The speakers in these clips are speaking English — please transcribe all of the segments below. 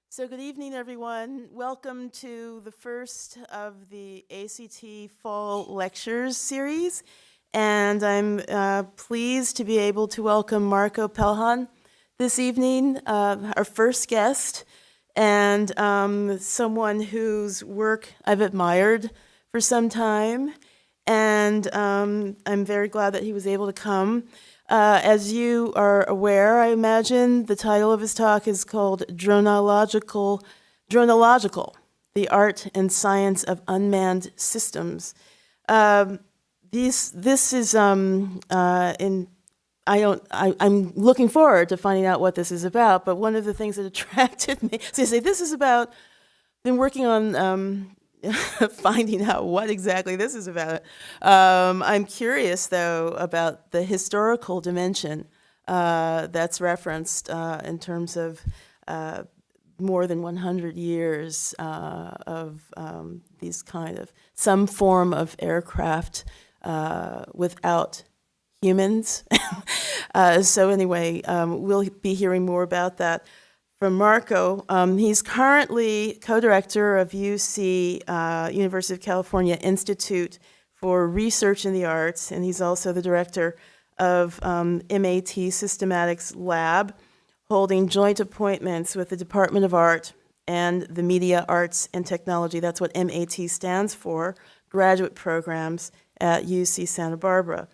So good evening, everyone. Welcome to the first of the ACT Fall Lectures series. And I'm pleased to be able to welcome Marko Peljhan this evening, our first guest, and someone whose work I've admired for some time. And I'm very glad that he was able to come. As you are aware, I imagine, the title of his talk is called Dronological, the Art and Science of Unmanned Systems. This is, I'm looking forward to finding out what this is about, but one of the things that attracted me, so I say this is about, been working on finding out what exactly this is about. I'm curious, though, about the historical dimension that's referenced in terms of more than 100 years of these kind of, some form of aircraft without humans. So anyway, we'll be hearing more about that from Marko. He's currently co-director of UC, University of California Institute for Research in the Arts, and he's also the director of MAT Systematics Lab, holding joint appointments with the Department of Art and the Media Arts and Technology. That's what MAT stands for, graduate programs at UC Santa Barbara.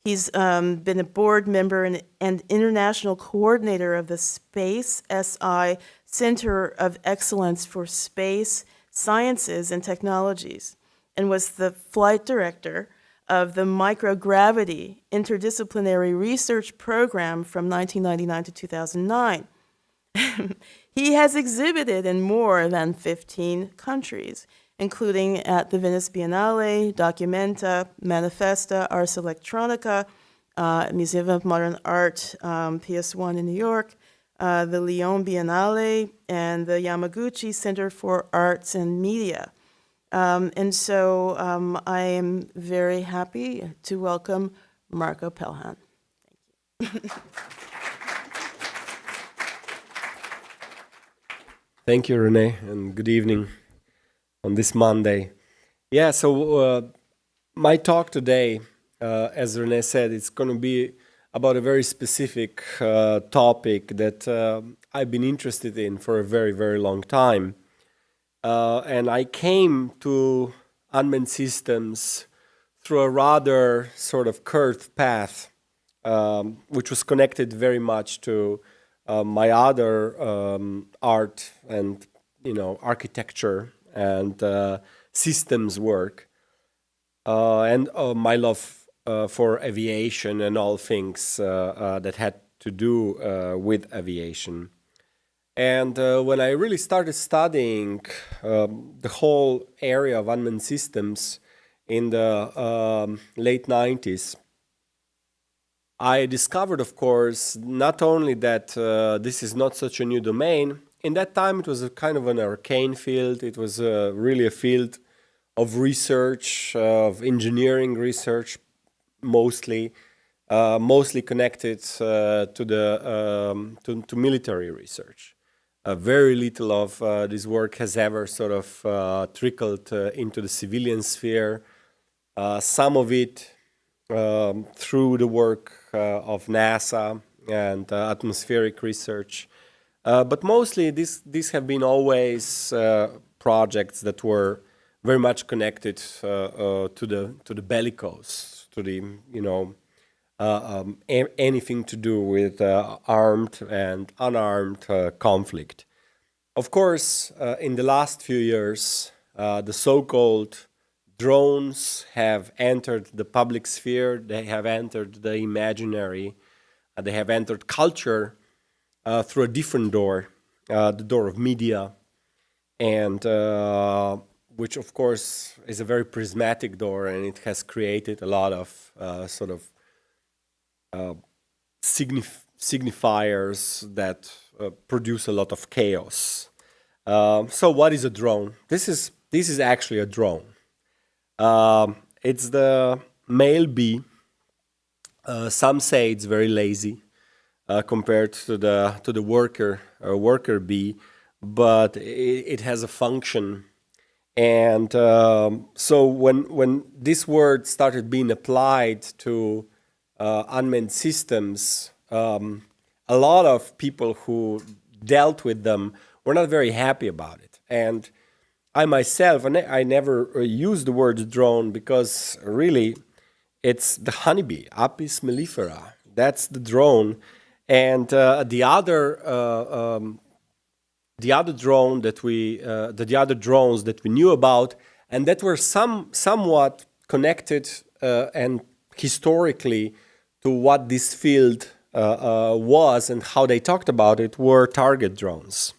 He's been a board member and international coordinator of the Space SI Center of Excellence for Space Sciences and Technologies, and was the flight director of the Microgravity Interdisciplinary Research Program from 1999 to 2009. He has exhibited in more than 15 countries, including at the Venice Biennale, Documenta, Manifesta, Ars Electronica, Museum of Modern Art, PS1 in New York, the Lyon Biennale, and the Yamaguchi Center for Arts and Media. And so I am very happy to welcome Marko Peljhan. Thank you. Thank you, Renee, and good evening on this Monday. Yeah, so my talk today, as Renee said, it's going to be about a very specific topic that I've been interested in for a very, very long time. And I came to unmanned systems through a rather sort of curved path, which was connected very much to my other art and, architecture and systems work, and my love for aviation and all things that had to do with aviation. And when I really started studying the whole area of unmanned systems in the late 90s, I discovered, of course, not only that this is not such a new domain. In that time, it was a kind of an arcane field. It was really a field of research, of engineering research, mostly connected to military research. Very little of this work has ever sort of trickled into the civilian sphere. Some of it through the work of NASA and atmospheric research. But mostly these have been always projects that were very much connected to the bellicose, to the anything to do with armed and unarmed conflict. Of course, in the last few years, the so-called drones have entered the public sphere. They have entered the imaginary. They have entered culture through a different door, the door of media, and which of course is a very prismatic door, and it has created a lot of sort of signifiers that produce a lot of chaos. So what is a drone? This is actually a drone. It's the male bee. Some say it's very lazy. compared to the worker bee, but it has a function. And so when this word started being applied to unmanned systems, a lot of people who dealt with them were not very happy about it. And I myself, I never used the word drone because really it's the honeybee, Apis mellifera. That's the drone. And the other drone that the other drones that we knew about, and that were somewhat connected and historically to what this field was and how they talked about it, were target drones,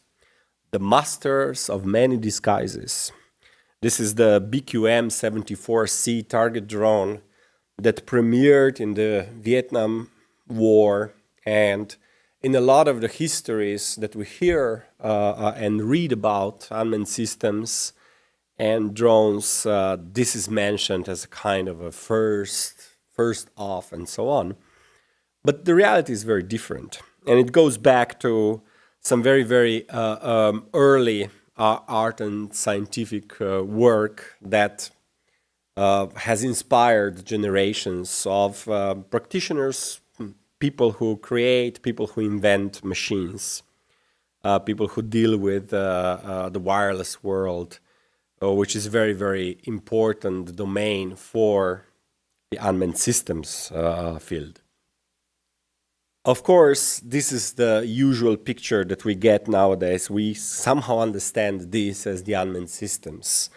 the masters of many disguises. This is the BQM-74C target drone that premiered in the Vietnam War, and in a lot of the histories that we hear and read about unmanned systems and drones, this is mentioned as a kind of a first off and so on. But the reality is very different, and it goes back to some very, very early art and scientific work that has inspired generations of practitioners, people who create, people who invent machines, people who deal with the wireless world, which is a very, very important domain for the unmanned systems field. Of course, this is the usual picture that we get nowadays. We somehow understand this as the unmanned systems.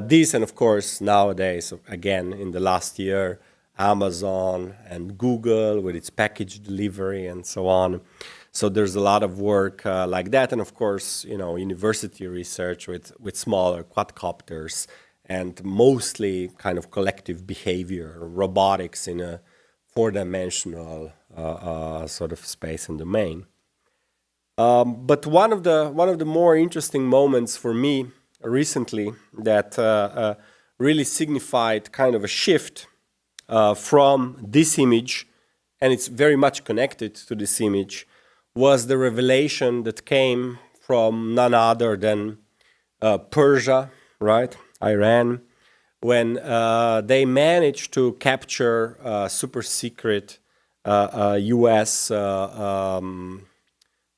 This, and of course, nowadays, again, in the last year, Amazon and Google with its package delivery and so on. So there's a lot of work like that. And of course, university research with smaller quadcopters and mostly kind of collective behavior, robotics in a four-dimensional sort of space and domain. But one of the more interesting moments for me recently that really signified kind of a shift from this image, and it's very much connected to this image, was the revelation that came from none other than Persia, right, Iran, when they managed to capture a super secret US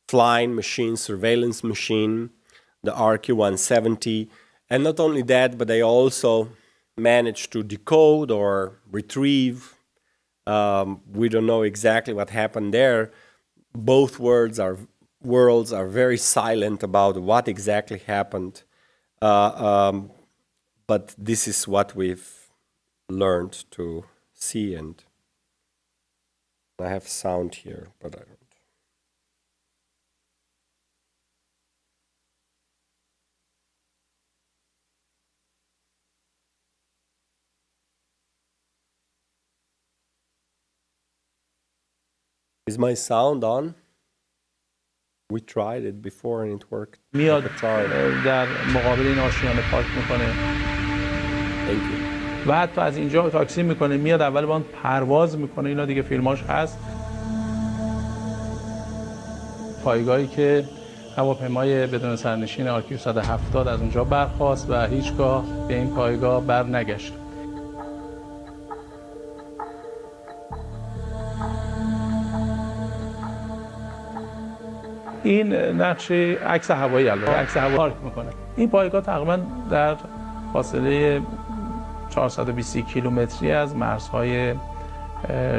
flying machine, surveillance machine, the RQ-170. And not only that, but they also managed to decode or retrieve. We don't know exactly what happened there. Both worlds are very silent about what exactly happened. But this is what we've learned to see, and I have sound here, but I don't. Is my sound on? We tried it before and it worked. میاد در مقابل این آشیانه پارک میکنه. Thank you. و حتی از اینجا تاکسی میکنه، میاد اول با اون پرواز میکنه. اینا دیگه فیلماش هست. پایگاهی که هواپیمای بدون سرنشین RQ-170 از اونجا برخاست و هیچگاه به این پایگاه برنگشت. این نقشه عکس هوایی، البته عکس هوا پارک میکنه. این پایگاه تقریبا در فاصله 420 کیلومتری از مرزهای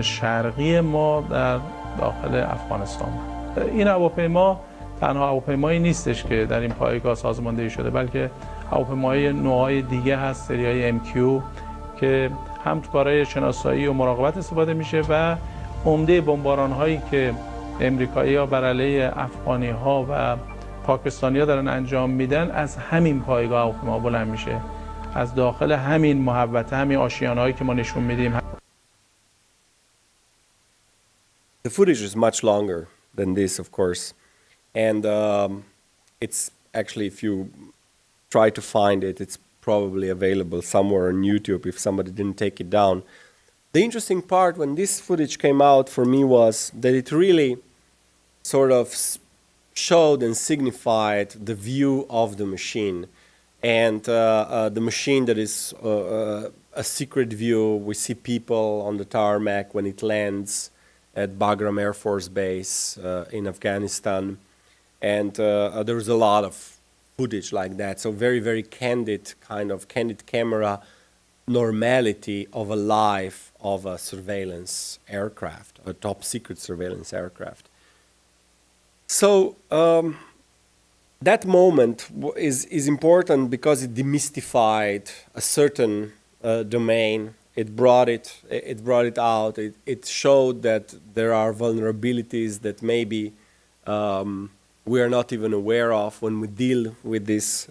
شرقی ما در داخل افغانستان. این هواپیما تنها هواپیمایی نیستش که در این پایگاه سازماندهی شده، بلکه هواپیمای نوع‌های دیگه هست، سریای MQ که هم برای شناسایی و مراقبت استفاده میشه و عمده بمباران‌هایی که امریکایی‌ها بر علیه افغانی‌ها و پاکستانی‌ها دارن انجام میدن از همین پایگاه هواپیما بلند میشه، از داخل همین محوطه، همین آشیانه‌هایی که ما نشون میدیم. The footage is much longer than this, of course, and it's actually, if you try to find it, it's probably available somewhere on YouTube if somebody didn't take it down. The interesting part when this footage came out for me was that it really sort of showed and signified the view of the machine. And the machine that is a secret view, we see people on the tarmac when it lands at Bagram Air Force Base in Afghanistan. And there was a lot of footage like that. So very, very candid, kind of candid camera normality of a life of a surveillance aircraft, a top secret surveillance aircraft. So that moment is important because it demystified a certain domain. It brought it out. It showed that there are vulnerabilities that maybe we are not even aware of when we deal with this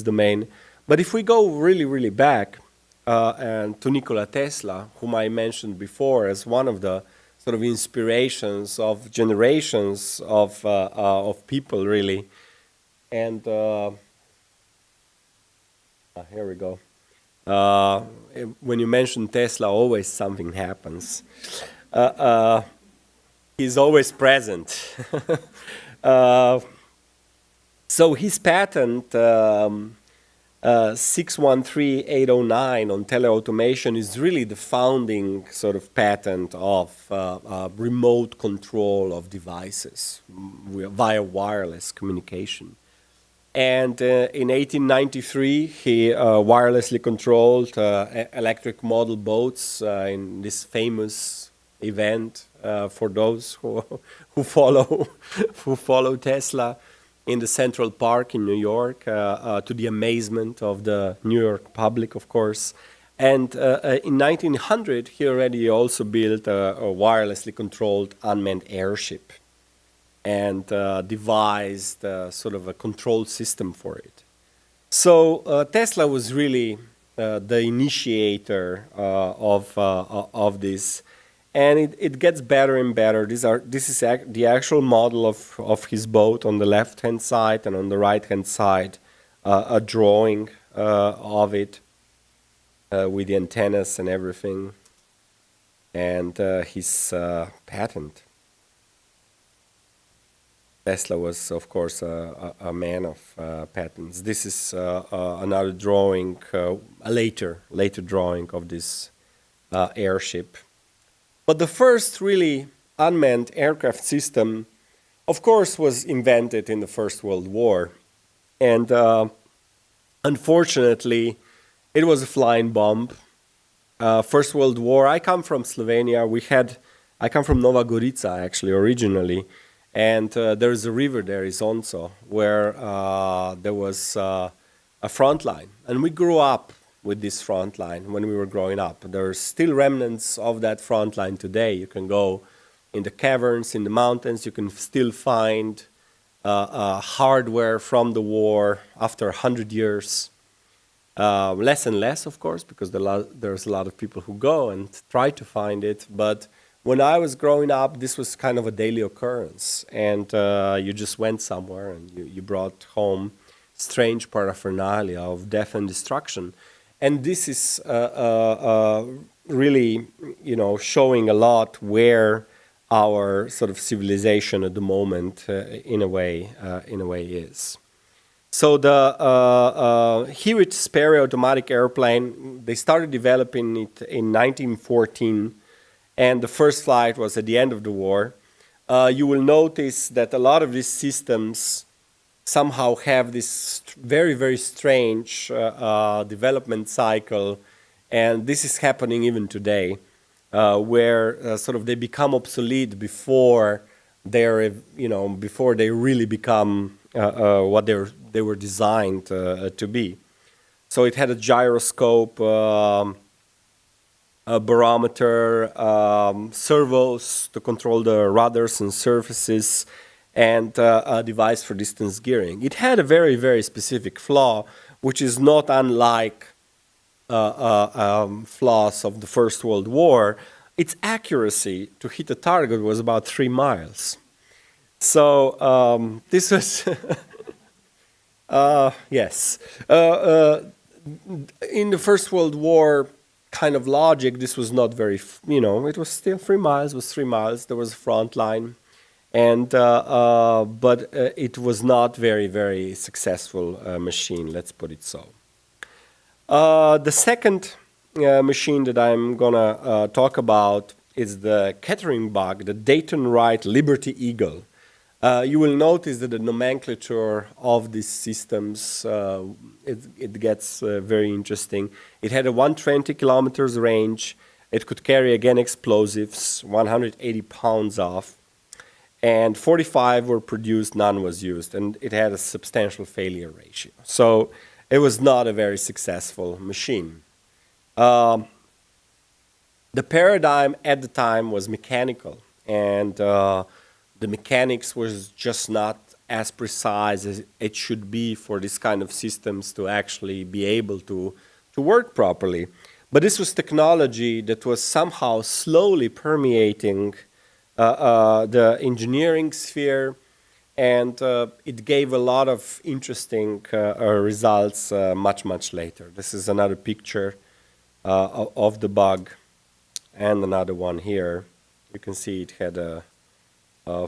domain. But if we go really, really back and to Nikola Tesla, whom I mentioned before as one of the sort of inspirations of generations of people, really. And here we go. When you mention Tesla, always something happens. He's always present. So his patent 613809 on teleautomation is really the founding sort of patent of remote control of devices via wireless communication. And in 1893, he wirelessly controlled electric model boats in this famous event for those who follow Tesla in the Central Park in New York, to the amazement of the New York public, of course. And in 1900, he already also built a wirelessly controlled unmanned airship and devised sort of a control system for it. So Tesla was really the initiator of this. And it gets better and better. This is the actual model of his boat on the left-hand side, and on the right-hand side, a drawing of it with the antennas and everything, and his patent. Tesla was, of course, a man of patents. This is another drawing, a later drawing of this airship. But the first really unmanned aircraft system, of course, was invented in the First World War. And unfortunately, it was a flying bomb. First World War, I come from Slovenia. I come from Nova Gorica, actually, originally. And there is a river there, Isonco, where there was a front line. And we grew up with this front line when we were growing up. There are still remnants of that front line today. You can go in the caverns, in the mountains. You can still find hardware from the war after 100 years. Less and less, of course, because there's a lot of people who go and try to find it. But when I was growing up, this was kind of a daily occurrence. And you just went somewhere and you brought home strange paraphernalia of death and destruction. And this is really, showing a lot where our sort of civilization at the moment, in a way, is. So the Hewitt Sperry automatic airplane, they started developing it in 1914, and the first flight was at the end of the war. You will notice that a lot of these systems somehow have this very, very strange development cycle, and this is happening even today, where sort of they become obsolete before before they really become what they were designed to be. So it had a gyroscope, a barometer, servos to control the rudders and surfaces, and a device for distance gearing. It had a very, very specific flaw, which is not unlike flaws of the First World War. Its accuracy to hit a target was about 3 miles. So this was, yes. In the First World War kind of logic, this was not very, it was still 3 miles, was 3 miles. There was a front line. and but it was not very successful machine. Let's put it so. The second machine that I'm gonna talk about is the Kettering bug, the Dayton Wright Liberty Eagle. You will notice that the nomenclature of these systems, it gets very interesting. It had a 120 kilometers range. It could carry, again, explosives, 180 pounds of, and 45 were produced, none was used, and it had a substantial failure ratio. So it was not a very successful machine. The paradigm at the time was mechanical, and the mechanics was just not as precise as it should be for this kind of systems to actually be able to work properly. But this was technology that was somehow slowly permeating the engineering sphere, and it gave a lot of interesting results much later. This is another picture of the bug, and another one here. You can see it had a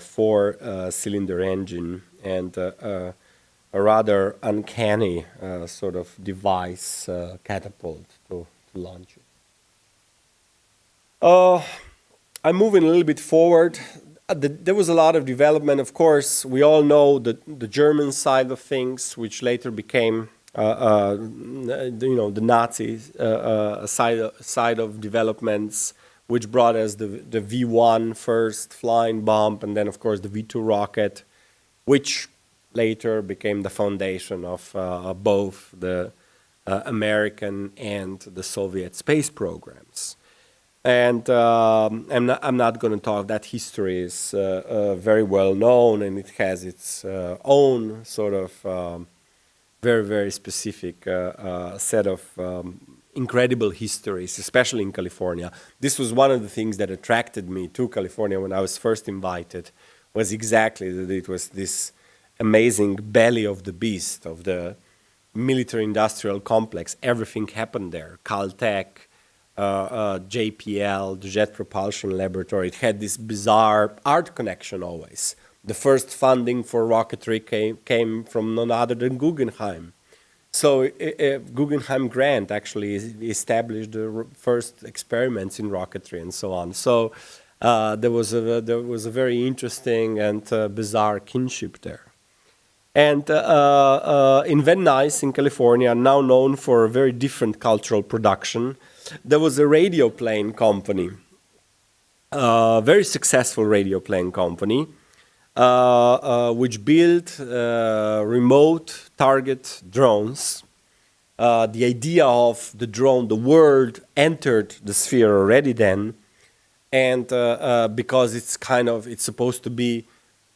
four-cylinder engine and a rather uncanny sort of device, catapult to launch it. I'm moving a little bit forward. There was a lot of development. Of course, we all know the German side of things, which later became, the Nazi side of developments, which brought us the V1 first flying bomb, and then, of course, the V2 rocket, which later became the foundation of both the American and the Soviet space programs. And I'm not going to talk. That history is very well known, and it has its own sort of very specific set of incredible histories, especially in California. This was one of the things that attracted me to California when I was first invited, was exactly that it was this amazing belly of the beast of the military-industrial complex. Everything happened there. Caltech, JPL, the Jet Propulsion Laboratory. It had this bizarre art connection always. The first funding for rocketry came from none other than Guggenheim. So Guggenheim grant actually established the first experiments in rocketry and so on. So there was a very interesting and bizarre kinship there. And in Van Nuys in California, now known for a very different cultural production, there was a radio plane company, a very successful radio plane company, which built remote target drones. The idea of the drone, the word entered the sphere already then, and because it's supposed to be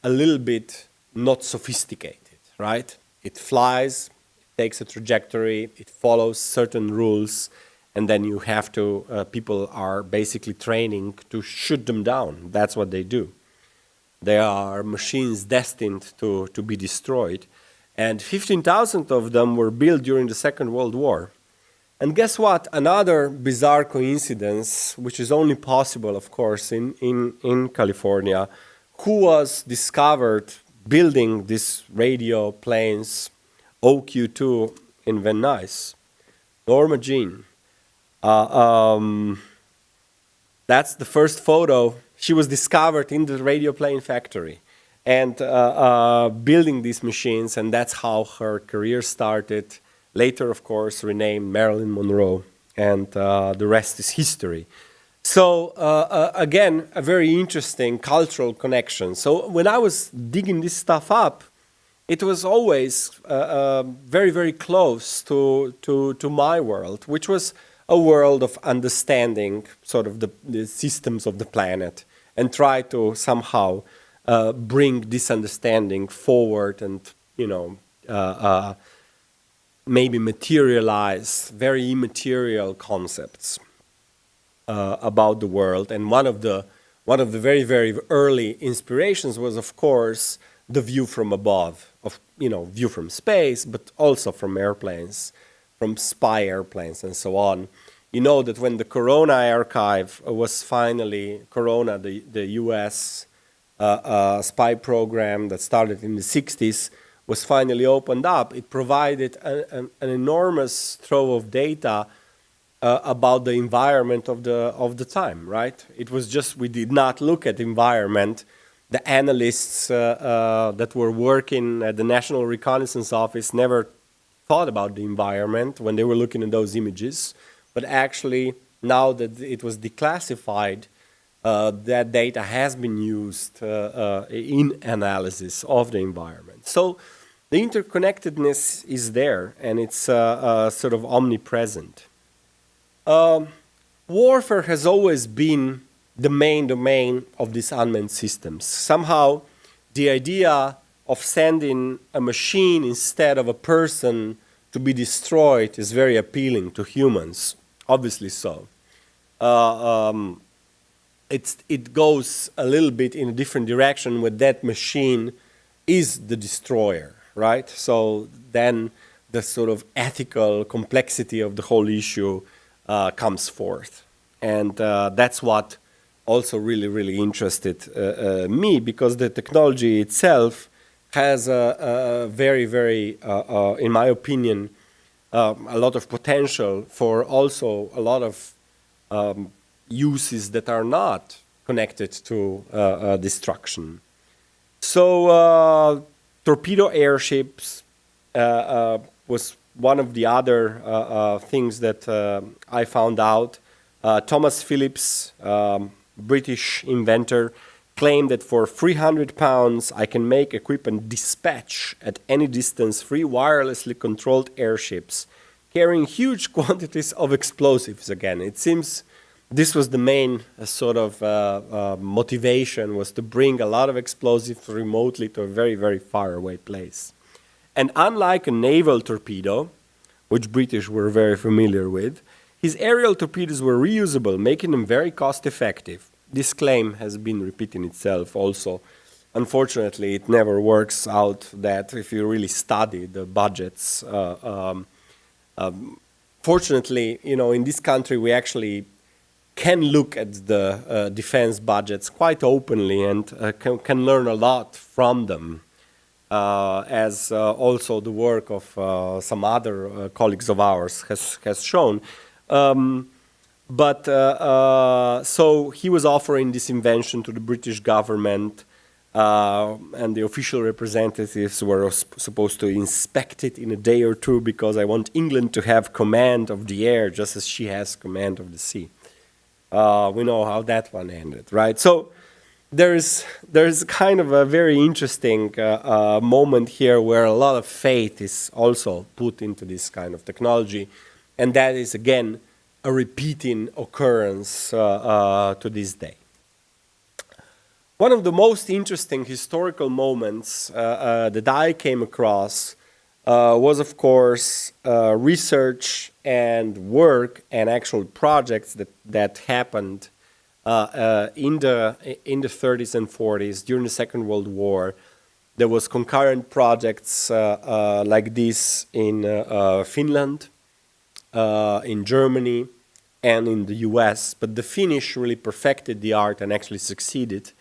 a little bit not sophisticated, right? It flies, it takes a trajectory, it follows certain rules, and then you have to, people are basically training to shoot them down. That's what they do. They are machines destined to be destroyed. And 15,000 of them were built during the Second World War. And guess what? Another bizarre coincidence, which is only possible, of course, in California, who was discovered building these radio planes, OQ-2 in Van Nuys? Norma Jean. That's the first photo. She was discovered in the radio plane factory and building these machines, and that's how her career started. Later, of course, renamed Marilyn Monroe, and the rest is history. So again, a very interesting cultural connection. So when I was digging this stuff up, it was always very close to my world, which was a world of understanding sort of the systems of the planet and try to somehow bring this understanding forward and, maybe materialize very immaterial concepts about the world. And one of the very early inspirations was, of course, the view from above, view from space, but also from airplanes, from spy airplanes and so on. You know that when the Corona archive was finally, Corona, the US spy program that started in the 60s was finally opened up, it provided an enormous trove of data about the environment of the time, right? It was just, we did not look at environment. The analysts that were working at the National Reconnaissance Office never thought about the environment when they were looking at those images, but actually now that it was declassified, that data has been used in analysis of the environment. So the interconnectedness is there, and it's sort of omnipresent. Warfare has always been the main domain of these unmanned systems. Somehow, the idea of sending a machine instead of a person to be destroyed is very appealing to humans, obviously so. It goes a little bit in a different direction where that machine is the destroyer, right? So then the sort of ethical complexity of the whole issue comes forth. And that's what also really interested me, because the technology itself has a very, in my opinion, a lot of potential for also a lot of uses that are not connected to destruction. So torpedo airships was one of the other things that I found out. Thomas Phillips, British inventor, claimed that for 300 pounds I can make, equip and dispatch at any distance 3 wirelessly controlled airships carrying huge quantities of explosives. Again, it seems this was the main sort of motivation, was to bring a lot of explosives remotely to a very far away place. And unlike a naval torpedo, which British were very familiar with, his aerial torpedoes were reusable, making them very cost effective. This claim has been repeating itself also. Unfortunately, it never works out that if you really study the budgets. Fortunately, you know, in this country we actually can look at the defense budgets quite openly and can learn a lot from them, as also the work of some other colleagues of ours has shown. So he was offering this invention to the British government, and the official representatives were supposed to inspect it in a day or two, because I want England to have command of the air just as she has command of the sea. We know how that one ended, right? So there's kind of a very interesting moment here where a lot of faith is also put into this kind of technology, and that is again a repeating occurrence to this day. One of the most interesting historical moments that I came across was, of course, research and work and actual projects that happened in the 30s and 40s during the Second World War. There was concurrent projects like this in Finland, in Germany, and in the US, but the Finnish really perfected the art and actually succeeded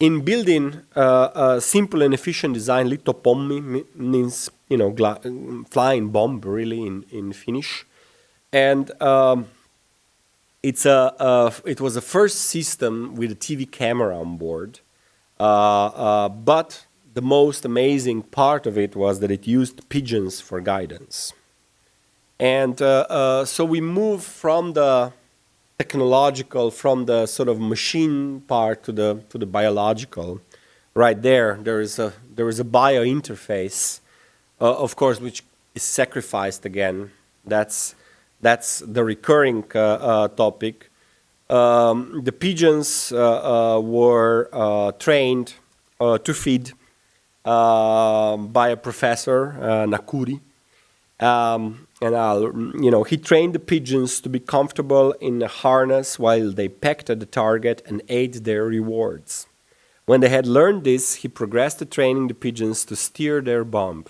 in building a simple and efficient design. Liittopommi means, you know, flying bomb, really, in Finnish, and it was a first system with a TV camera on board, but the most amazing part of it was that it used pigeons for guidance. And so we move from the technological, from the sort of machine part to the biological. Right there is a bio interface, of course, which is sacrificed again. That's the recurring topic. The pigeons were trained to feed by a professor, Nakuri. He trained the pigeons to be comfortable in a harness while they pecked at the target and ate their rewards. When they had learned this, he progressed to training the pigeons to steer their bomb.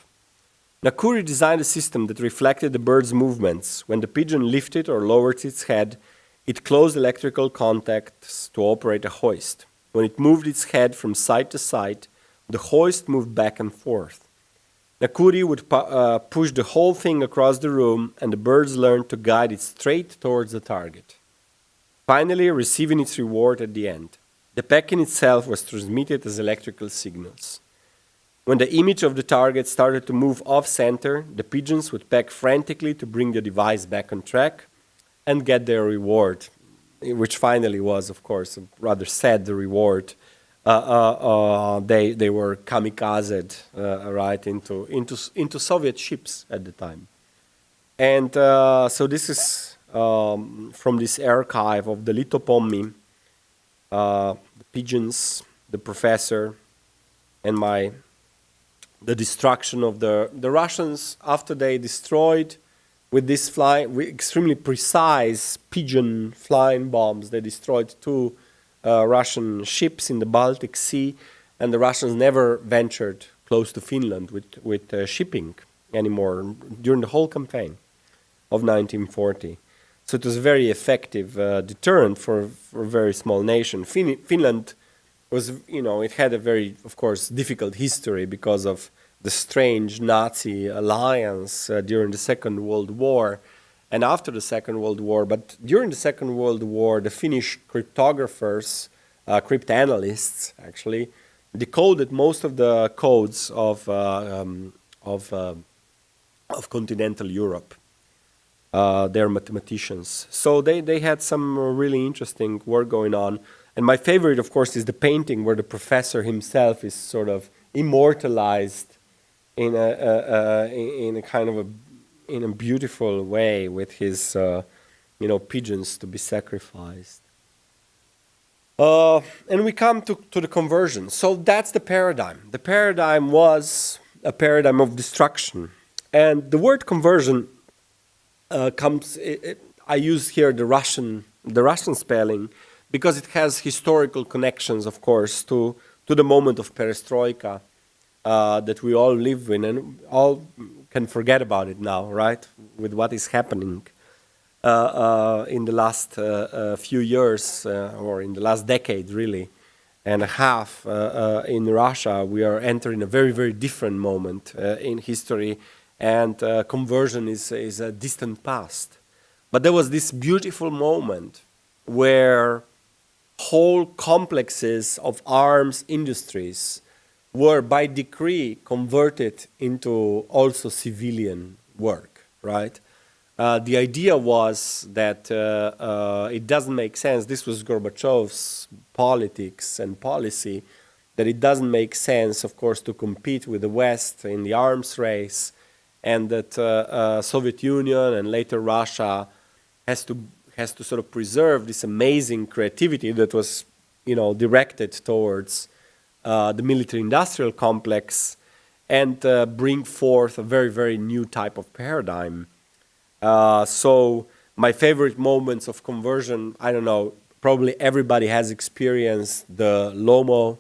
Nakuri designed a system that reflected the bird's movements. When the pigeon lifted or lowered its head, it closed electrical contacts to operate a hoist. When it moved its head from side to side, the hoist moved back and forth. Nakuri would push the whole thing across the room, and the birds learned to guide it straight towards the target, finally receiving its reward at the end. The pecking itself was transmitted as electrical signals. When the image of the target started to move off-center, the pigeons would peck frantically to bring the device back on track and get their reward, which finally was, of course, a rather sad reward. They were kamikazed, right, into Soviet ships at the time. And so this is from this archive of the Litopommi, the pigeons, the professor, and the destruction of the Russians after they destroyed with this extremely precise pigeon flying bombs. They destroyed 2 Russian ships in the Baltic Sea, and the Russians never ventured close to Finland with shipping anymore during the whole campaign of 1940. So it was a very effective deterrent for a very small nation. Finland was, it had a very, of course, difficult history because of the strange Nazi alliance during the Second World War and after the Second World War. But during the Second World War, the Finnish cryptographers, cryptanalysts actually, decoded most of the codes of continental Europe. They're mathematicians. So they had some really interesting work going on. And my favorite, of course, is the painting where the professor himself is sort of immortalized in a kind of in a beautiful way with his pigeons to be sacrificed. And we come to the conversion. So that's the paradigm. The paradigm was a paradigm of destruction. And the word conversion comes. I use here the Russian spelling, because it has historical connections, of course, to the moment of perestroika that we all live in, and all can forget about it now, right? With what is happening in the last few years, or in the last decade, really, and a half in Russia, we are entering a very, very different moment in history, and conversion is a distant past. But there was this beautiful moment where whole complexes of arms industries were by decree converted into also civilian work, right? The idea was that it doesn't make sense, this was Gorbachev's politics and policy, that it doesn't make sense, of course, to compete with the West in the arms race, and that Soviet Union and later Russia has to sort of preserve this amazing creativity that was, directed towards the military-industrial complex, and bring forth a very, very new type of paradigm. So my favorite moments of conversion, I don't know, probably everybody has experienced the Lomo,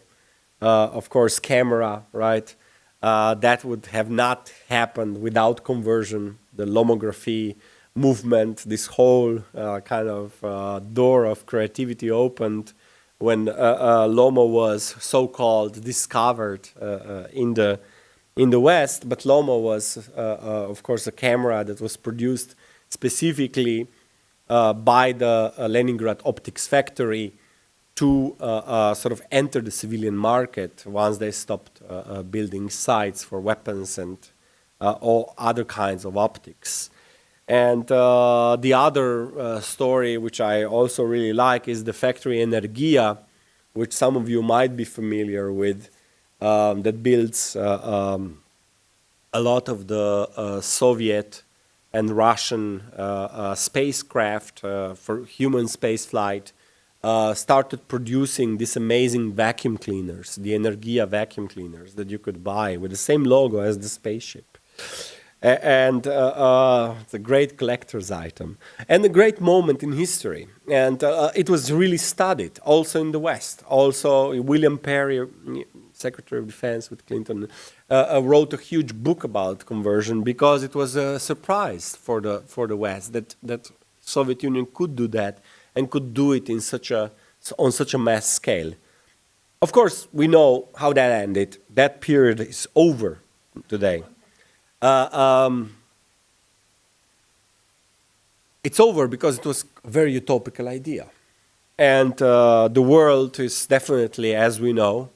of course, camera, right? That would have not happened without conversion, the lomography movement, this whole kind of door of creativity opened when Lomo was so-called discovered in the West. But Lomo was, of course, a camera that was produced specifically by the Leningrad optics factory to sort of enter the civilian market once they stopped building sites for weapons and all other kinds of optics. And the other story, which I also really like, is the factory Energia, which some of you might be familiar with, that builds a lot of the Soviet and Russian spacecraft for human spaceflight, started producing these amazing vacuum cleaners, the Energia vacuum cleaners that you could buy with the same logo as the spaceship. And it's a great collector's item and a great moment in history. And it was really studied also in the West. Also, William Perry, Secretary of Defense with Clinton, wrote a huge book about conversion because it was a surprise for the West that Soviet Union could do that and could do it on such a mass scale. Of course, we know how that ended. That period is over today. It's over because it was a very utopical idea. And the world is definitely, as we know,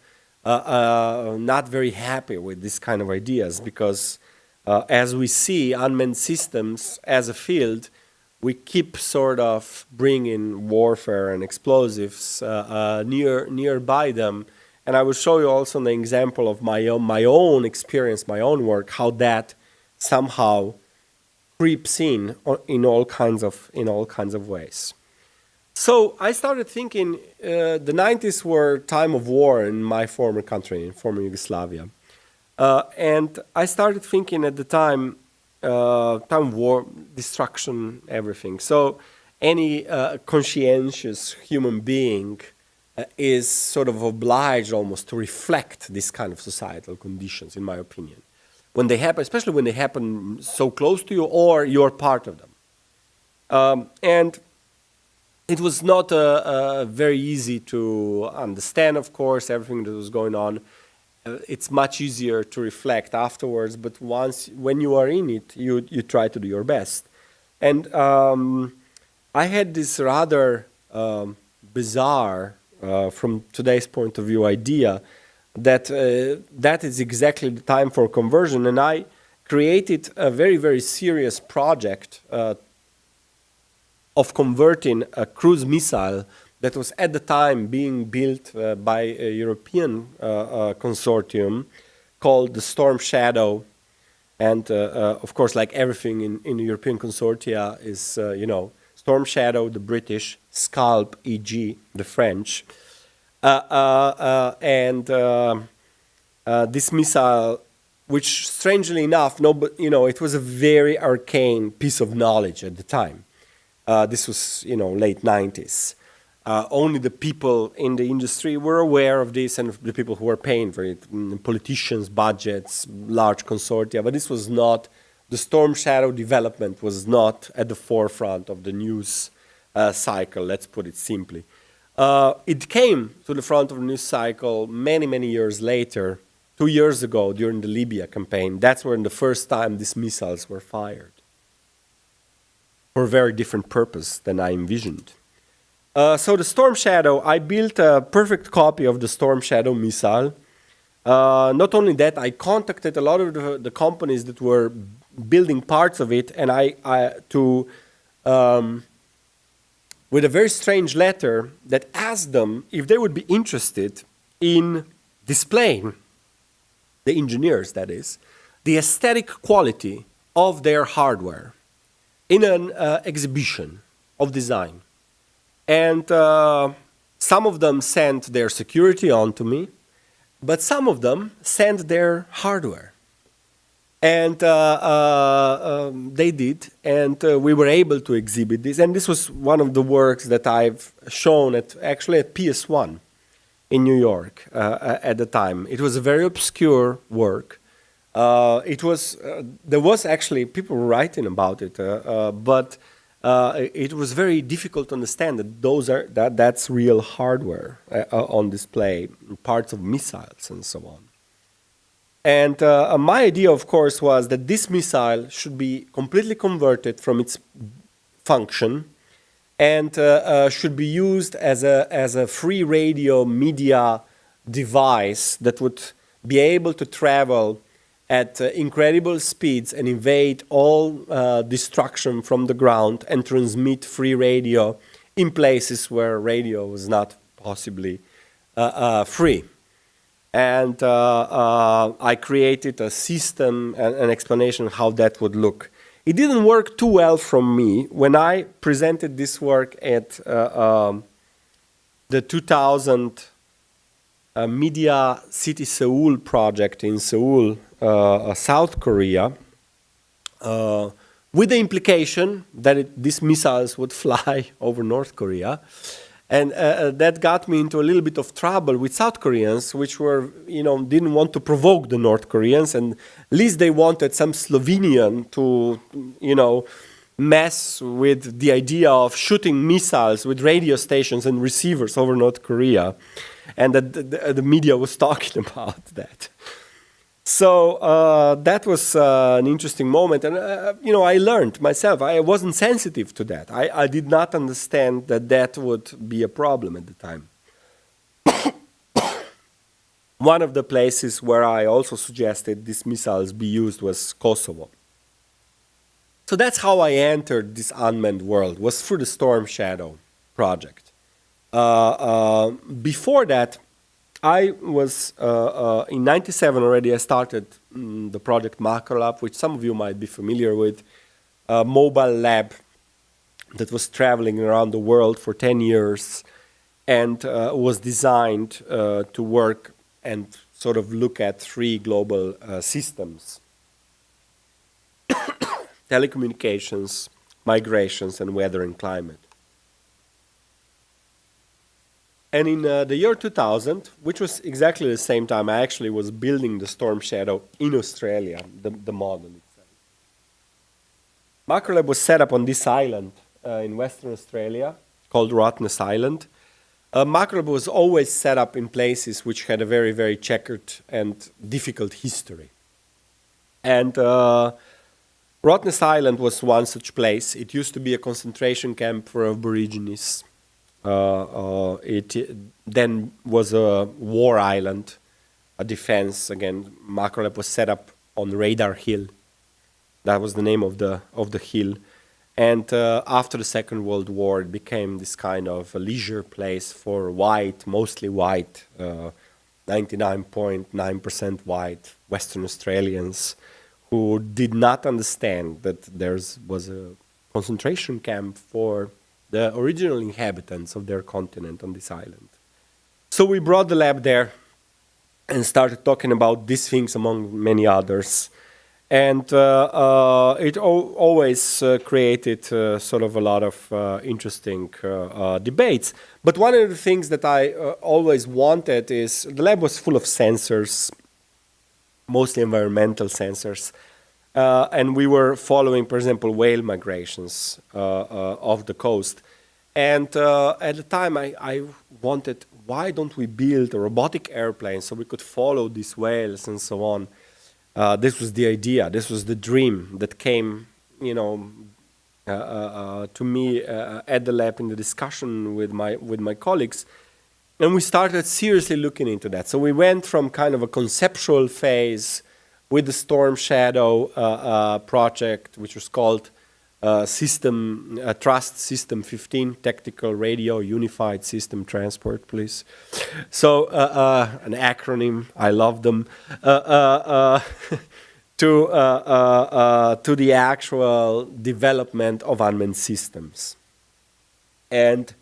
not very happy with this kind of ideas because as we see unmanned systems as a field, we keep sort of bringing warfare and explosives nearby them. And I will show you also an example of my own experience, my own work, how that somehow creeps in all kinds of ways. So I started thinking, the 90s were time of war in my former country, in former Yugoslavia. And I started thinking at the time of war, destruction, everything. So any conscientious human being is sort of obliged almost to reflect this kind of societal conditions, in my opinion. When they happen, especially when they happen so close to you or you're part of them. And it was not very easy to understand, of course, everything that was going on. It's much easier to reflect afterwards, but when you are in it, you try to do your best. And I had this rather bizarre, from today's point of view, idea that that is exactly the time for conversion, and I created a very, very serious project of converting a cruise missile that was at the time being built by a European consortium called the Storm Shadow. And of course, like everything in the European consortia is, Storm Shadow, the British, Scalp, e.g., the French. And this missile, which strangely enough, it was a very arcane piece of knowledge at the time. This was, late 90s. Only the people in the industry were aware of this, and the people who were paying for it, politicians, budgets, large consortia. But this was not, the Storm Shadow development was not at the forefront of the news cycle, let's put it simply. It came to the front of the news cycle many, many years later, 2 years ago during the Libya campaign. That's when the first time these missiles were fired, for a very different purpose than I envisioned. So the Storm Shadow, I built a perfect copy of the Storm Shadow missile. Not only that, I contacted a lot of the companies that were building parts of it, and with a very strange letter that asked them if they would be interested in displaying, the engineers that is, the aesthetic quality of their hardware in an exhibition of design. And some of them sent their security on to me, but some of them sent their hardware. And they did, and we were able to exhibit this. And this was one of the works that I've shown at PS1 in New York at the time. It was a very obscure work. There was actually people writing about it, but it was very difficult to understand that that's real hardware on display, parts of missiles and so on. And my idea, of course, was that this missile should be completely converted from its function and should be used as a free radio media device that would be able to travel at incredible speeds and evade all destruction from the ground and transmit free radio in places where radio was not possibly free. And I created a system, an explanation of how that would look. It didn't work too well from me. When I presented this work at the 2000 Media City Seoul project in Seoul, South Korea, with the implication that these missiles would fly over North Korea. And that got me into a little bit of trouble with South Koreans, which were, didn't want to provoke the North Koreans, and at least they wanted some Slovenian to, mess with the idea of shooting missiles with radio stations and receivers over North Korea. and that the media was talking about that. So that was an interesting moment, and I learned myself. I wasn't sensitive to that. I did not understand that would be a problem at the time. One of the places where I also suggested these missiles be used was Kosovo. So that's how I entered this unmanned world, was through the Storm Shadow project. Before that, I was, in '97 already, I started the project Macro Lab, which some of you might be familiar with, a mobile lab that was traveling around the world for 10 years and was designed to work and sort of look at 3 global systems: telecommunications, migrations, and weather and climate. And in the year 2000, which was exactly the same time I actually was building the Storm Shadow in Australia, the model itself. Macrolab was set up on this island in Western Australia called Rottnest Island. Macrolab was always set up in places which had a very, very checkered and difficult history. And Rottnest Island was one such place. It used to be a concentration camp for Aborigines. It then was a war island, a defense. Again, Macrolab was set up on Radar Hill. That was the name of the hill. And after the Second World War, it became this kind of a leisure place for white, mostly white, 99.9% white Western Australians who did not understand that there was a concentration camp for the original inhabitants of their continent on this island. So we brought the lab there and started talking about these things among many others. And it always created sort of a lot of interesting debates. But one of the things that I always wanted is, the lab was full of sensors, mostly environmental sensors. And we were following, for example, whale migrations off the coast. And at the time, I wanted, why don't we build a robotic airplane so we could follow these whales and so on? This was the idea. This was the dream that came, to me at the lab in the discussion with my colleagues. And we started seriously looking into that. So we went from kind of a conceptual phase with the Storm Shadow project, which was called Trust System 15, Tactical Radio Unified System Transport, please. So an acronym, I love them, to the actual development of unmanned systems. And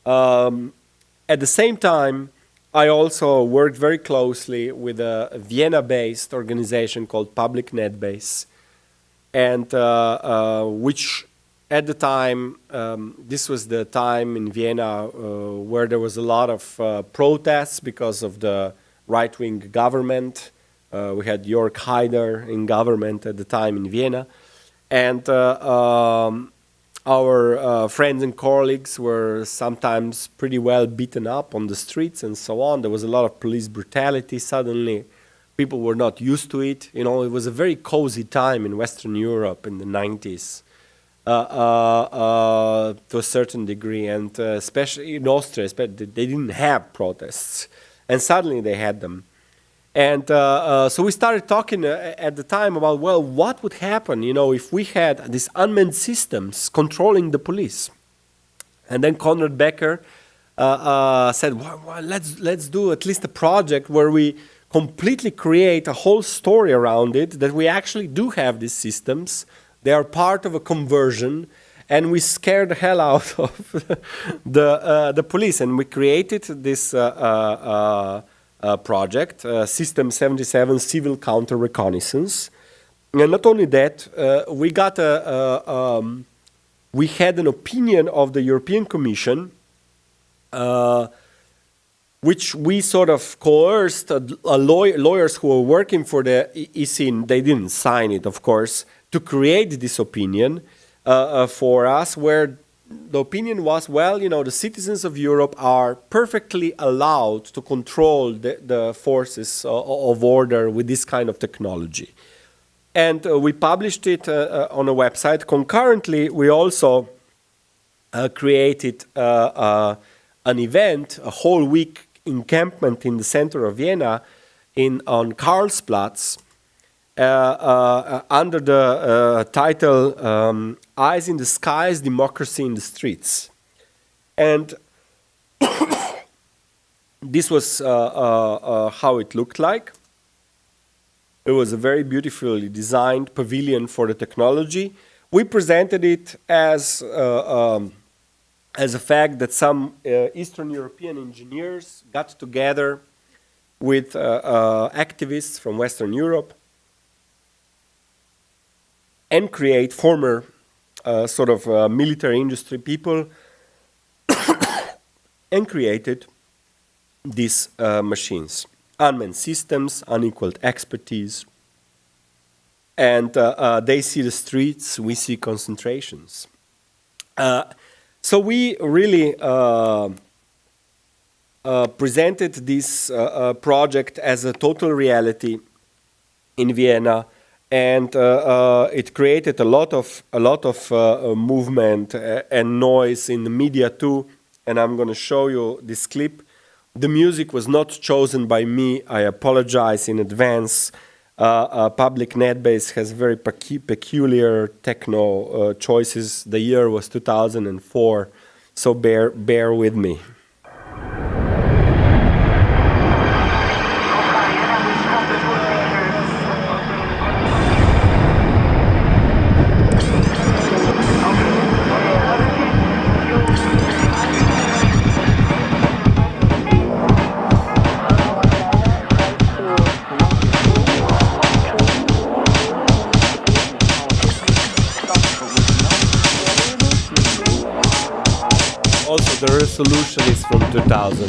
at the same time, I also worked very closely with a Vienna-based organization called Public NetBase, and which at the time, this was the time in Vienna where there was a lot of protests because of the right-wing government. We had Jörg Haider in government at the time in Vienna. And our friends and colleagues were sometimes pretty well beaten up on the streets and so on. There was a lot of police brutality suddenly. People were not used to it. It was a very cozy time in Western Europe in the 90s to a certain degree. And especially in Austria, they didn't have protests. And suddenly they had them. And so we started talking at the time about, well, what would happen, if we had these unmanned systems controlling the police? And then Konrad Becker said, well, let's do at least a project where we completely create a whole story around it, that we actually do have these systems. They are part of a conversion, and we scare the hell out of the police. And we created this project, System 77 Civil Counter Reconnaissance. And not only that, we had an opinion of the European Commission, which we sort of coerced lawyers who were working for the ECIN, they didn't sign it, of course, to create this opinion for us, where the opinion was, well, the citizens of Europe are perfectly allowed to control the forces of order with this kind of technology. And we published it on a website. Concurrently, we also created an event, a whole week encampment in the center of Vienna on Karlsplatz, under the title Eyes in the Skies, Democracy in the Streets. And this was how it looked like. It was a very beautifully designed pavilion for the technology. We presented it as a fact that some Eastern European engineers got together with activists from Western Europe and create former military industry people and created these machines. Unmanned systems, unequaled expertise. And they see the streets, we see concentrations. So we really presented this project as a total reality in Vienna, and it created a lot of movement and noise in the media too. And I'm going to show you this clip. The music was not chosen by me. I apologize in advance. Public NetBase has very peculiar techno choices. The year was 2004, so bear with me. The resolution is from 2000.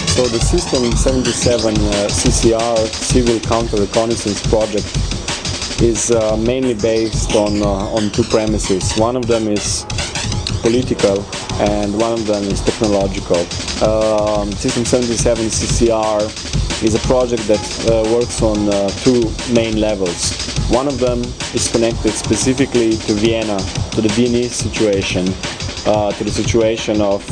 So the System 77 CCR Civil Counter Reconnaissance project is mainly based on two premises. One of them is political and one of them is technological. System 77 CCR is a project that works on two main levels. One of them is connected specifically to Vienna, to the Viennese situation, to the situation of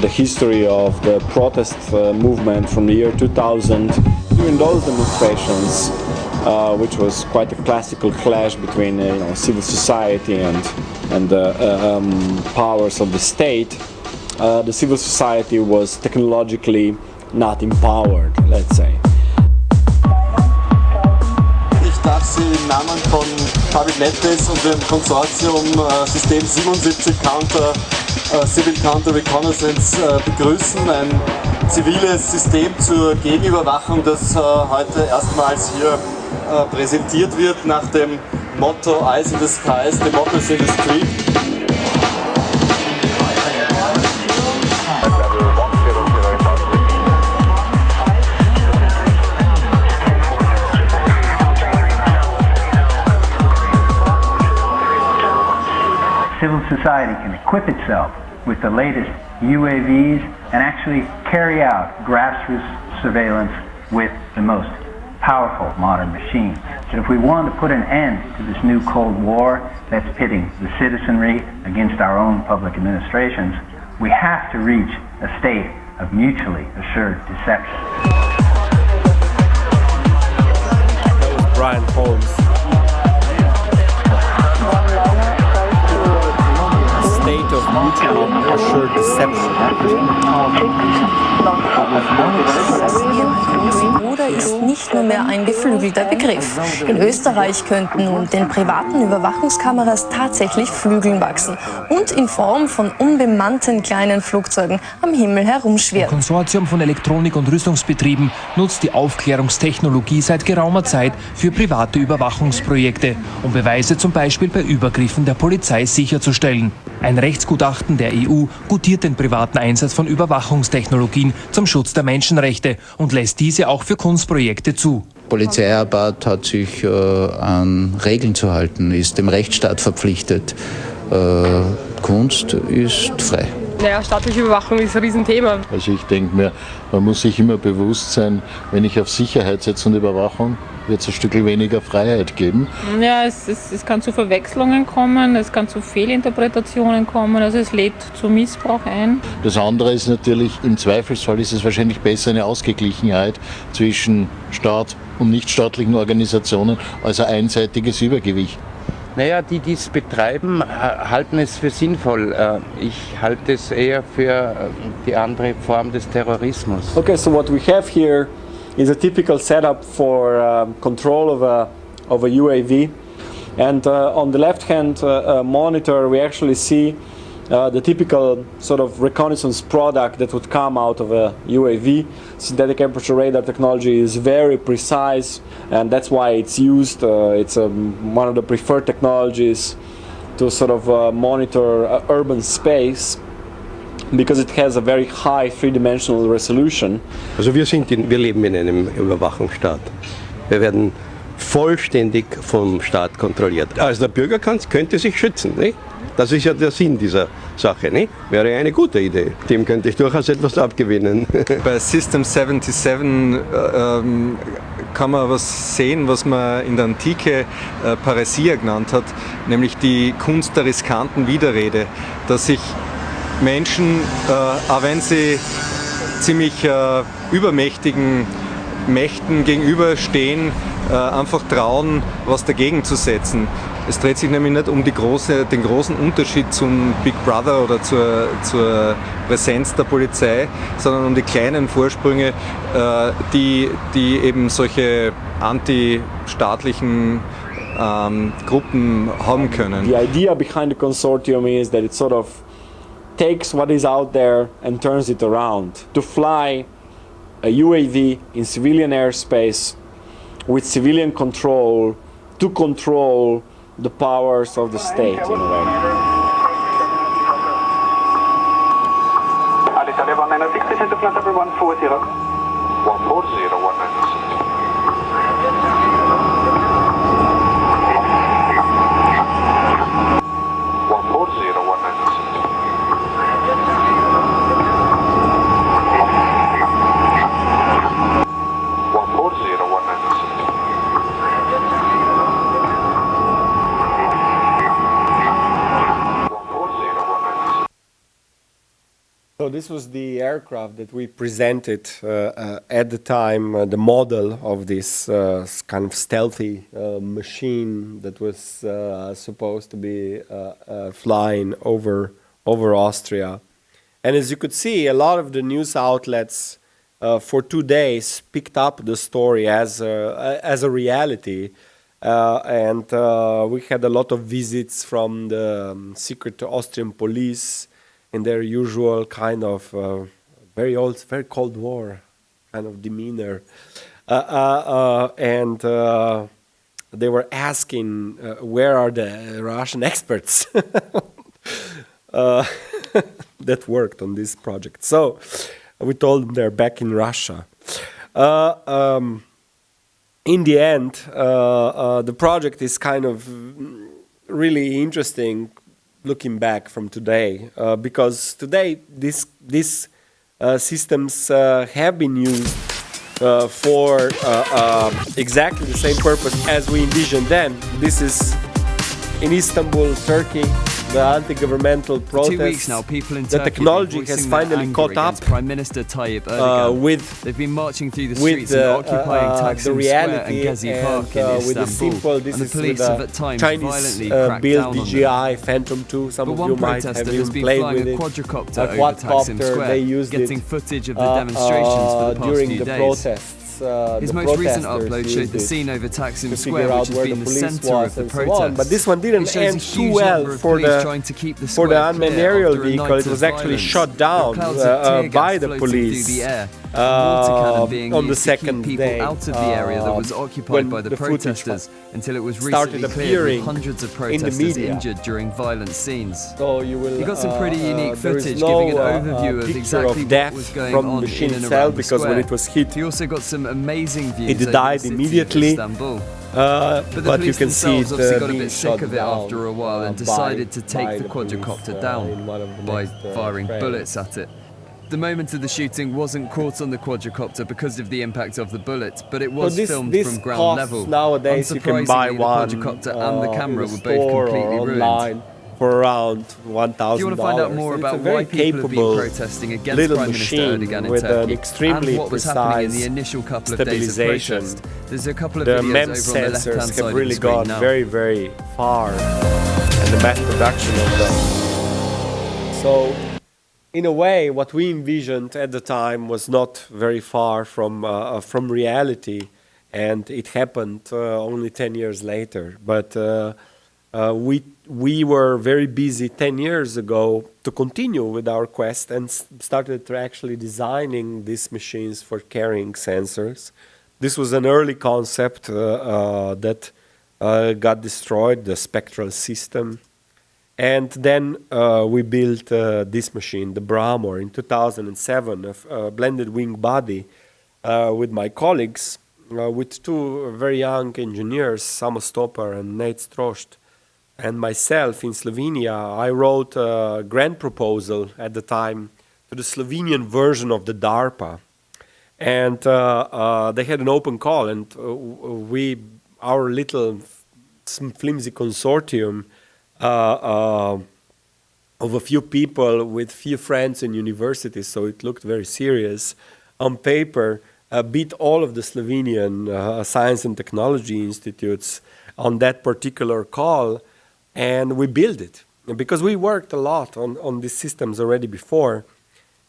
the history of the protest movement from the year 2000. During those demonstrations, which was quite a classical clash between civil society and the powers of the state, the civil society was technologically not empowered, let's say. Ich darf Sie im Namen von Public NetBase und dem Konsortium System 77 Civil Counter Reconnaissance begrüßen. Ein ziviles System zur Gegenüberwachung, das heute erstmals hier präsentiert wird nach dem Motto Eyes in the Skies, Democracy in the Street. Civil society can equip itself with the latest UAVs and actually carry out grassroots surveillance with the most powerful modern machines. And if we want to put an end to this new Cold War that's pitting the citizenry against our own public administrations, we have to reach a state of mutually assured deception. That was Brian Holmes. State of mutually assured deception. Bruder ist nicht nur mehr ein geflügelter Begriff. In Österreich könnten nun den privaten Überwachungskameras tatsächlich Flügeln wachsen und in Form von unbemannten kleinen Flugzeugen am Himmel herumschwirren. Ein Konsortium von Elektronik- und Rüstungsbetrieben nutzt die Aufklärungstechnologie seit geraumer Zeit für private Überwachungsprojekte, um Beweise zum Beispiel bei Übergriffen der Polizei sicherzustellen. Ein Rechtsgutachten der EU gutiert den privaten Einsatz von Überwachungstechnologien zum Schutz der Menschenrechte und lässt diese auch für Kunstprojekte zu. Polizeiarbeit hat sich an Regeln zu halten, ist dem Rechtsstaat verpflichtet. Kunst ist frei. Naja, staatliche Überwachung ist ein Riesenthema. Also ich denke mir, man muss sich immer bewusst sein, wenn ich auf Sicherheit setze und Überwachung, wird es ein Stück weniger Freiheit geben. Ja, es kann zu Verwechslungen kommen, es kann zu Fehlinterpretationen kommen, also es lädt zu Missbrauch ein. Das andere ist natürlich, im Zweifelsfall ist es wahrscheinlich besser eine Ausgeglichenheit zwischen Staat und nichtstaatlichen Organisationen als ein einseitiges Übergewicht. Naja, die es betreiben, halten es für sinnvoll. Ich halte es eher für die andere Form des Terrorismus. Okay, so what we have here is a typical setup for control of a UAV. And on the left-hand monitor, we actually see the typical sort of reconnaissance product that would come out of a UAV. Synthetic aperture radar technology is very precise, and that's why it's used. It's one of the preferred technologies to sort of monitor urban space, because it has a very high three-dimensional resolution. Also wir leben in einem Überwachungsstaat. Wir werden vollständig vom Staat kontrolliert. Also der Bürger könnte sich schützen, nicht? Das ist ja der Sinn dieser Sache, nicht? Wäre eine gute Idee. Dem könnte ich durchaus etwas abgewinnen. Bei System 77 kann man was sehen, was man in der Antike Paresia genannt hat, nämlich die Kunst der riskanten Widerrede, dass sich Menschen, auch wenn sie ziemlich übermächtigen Mächten gegenüberstehen, einfach trauen, was dagegen zu setzen. Es dreht sich nämlich nicht um den großen Unterschied zum Big Brother oder zur Präsenz der Polizei, sondern um die kleinen Vorsprünge, die eben solche antistaatlichen Gruppen haben können. The idea behind the consortium is that it sort of takes what is out there and turns it around. To fly a UAV in civilian airspace with civilian control, to control the powers of the state in a way. Alitalia 196 into flight level 140. 140, 196. So this was the aircraft that we presented at the time, the model of this kind of stealthy machine that was supposed to be flying over Austria. And as you could see, a lot of the news outlets for 2 days picked up the story as a reality. And we had a lot of visits from the secret Austrian police in their usual kind of very Cold War kind of demeanor. And they were asking, where are the Russian experts that worked on this project? So we told them they're back in Russia. In the end, the project is kind of really interesting looking back from today, because today these systems have been used for exactly the same purpose as we envisioned then. This is in Istanbul, Turkey, the anti-governmental protests. 2 weeks now, people in the Turkey technology has finally caught up Prime Minister Tayyip Erdogan. They've been marching through the streets and occupying Taksim Square and Gezi Park in with the Istanbul. simple, And this the is police with have at times Chinese violently cracked built down on DJI them. Phantom 2. Some But of one you might protester have has even been played flying with a it. quadricopter A over Taksim quadcopter, Square, they used getting it footage of the demonstrations for the past during few the days. protests. His the most recent protesters upload used showed the it scene over Taksim to Square, figure out which has where been the the police centre was of the and so on. protests. But this one didn't It shows end a too huge well number of for police the trying to keep the for the square unmanned clear aerial after a vehicle. night It was of actually violence. shot There were down clouds of tear gas by the floating through police the air being on the used to keep second people day, out of the area that was occupied by the protesters until it was recently cleared with hundreds of protesters injured during violent scenes. So you will, He got some pretty unique there is footage no, giving an overview of picture exactly of death what was going from on the machine in and itself, around the because square. when it was hit, He also got some amazing views it over died the city immediately. of Istanbul. But the you police can see themselves obviously it got a being bit sick shot of it down after a while and by decided to take the the police, quadricopter in down one of the by next, firing frames. bullets at it. The moment of the shooting wasn't caught on the quadricopter because of the impact of the bullet, but it was filmed from ground level. Nowadays you can buy Unsurprisingly, one the quadricopter and the camera in a were both store completely or ruined. online for around $1,000. If you want to find out more It's about a very why people have been capable protesting against little Prime Minister machine Erdogan in with an Turkey extremely and what was happening in the precise initial couple of days of stabilization. protest, there's a couple of The videos MEMS over on the left-hand sensors side have of the really screen gone now. very, very far, and the mass production of them. So, in a way, what we envisioned at the time was not very far from reality, and it happened only 10 years later. But we were very busy 10 years ago to continue with our quest and started to actually designing these machines for carrying sensors. This was an early concept that got destroyed, the spectral system. And then we built this machine, the Bramor, in 2007, a blended wing body with my colleagues, with two very young engineers, Samo Stopar and Nate Strost, and myself in Slovenia. I wrote a grant proposal at the time to the Slovenian version of the DARPA. And they had an open call, and our little flimsy consortium of a few people with few friends in universities, so it looked very serious. On paper, beat all of the Slovenian science and technology institutes on that particular call, and we built it. Because we worked a lot on these systems already before,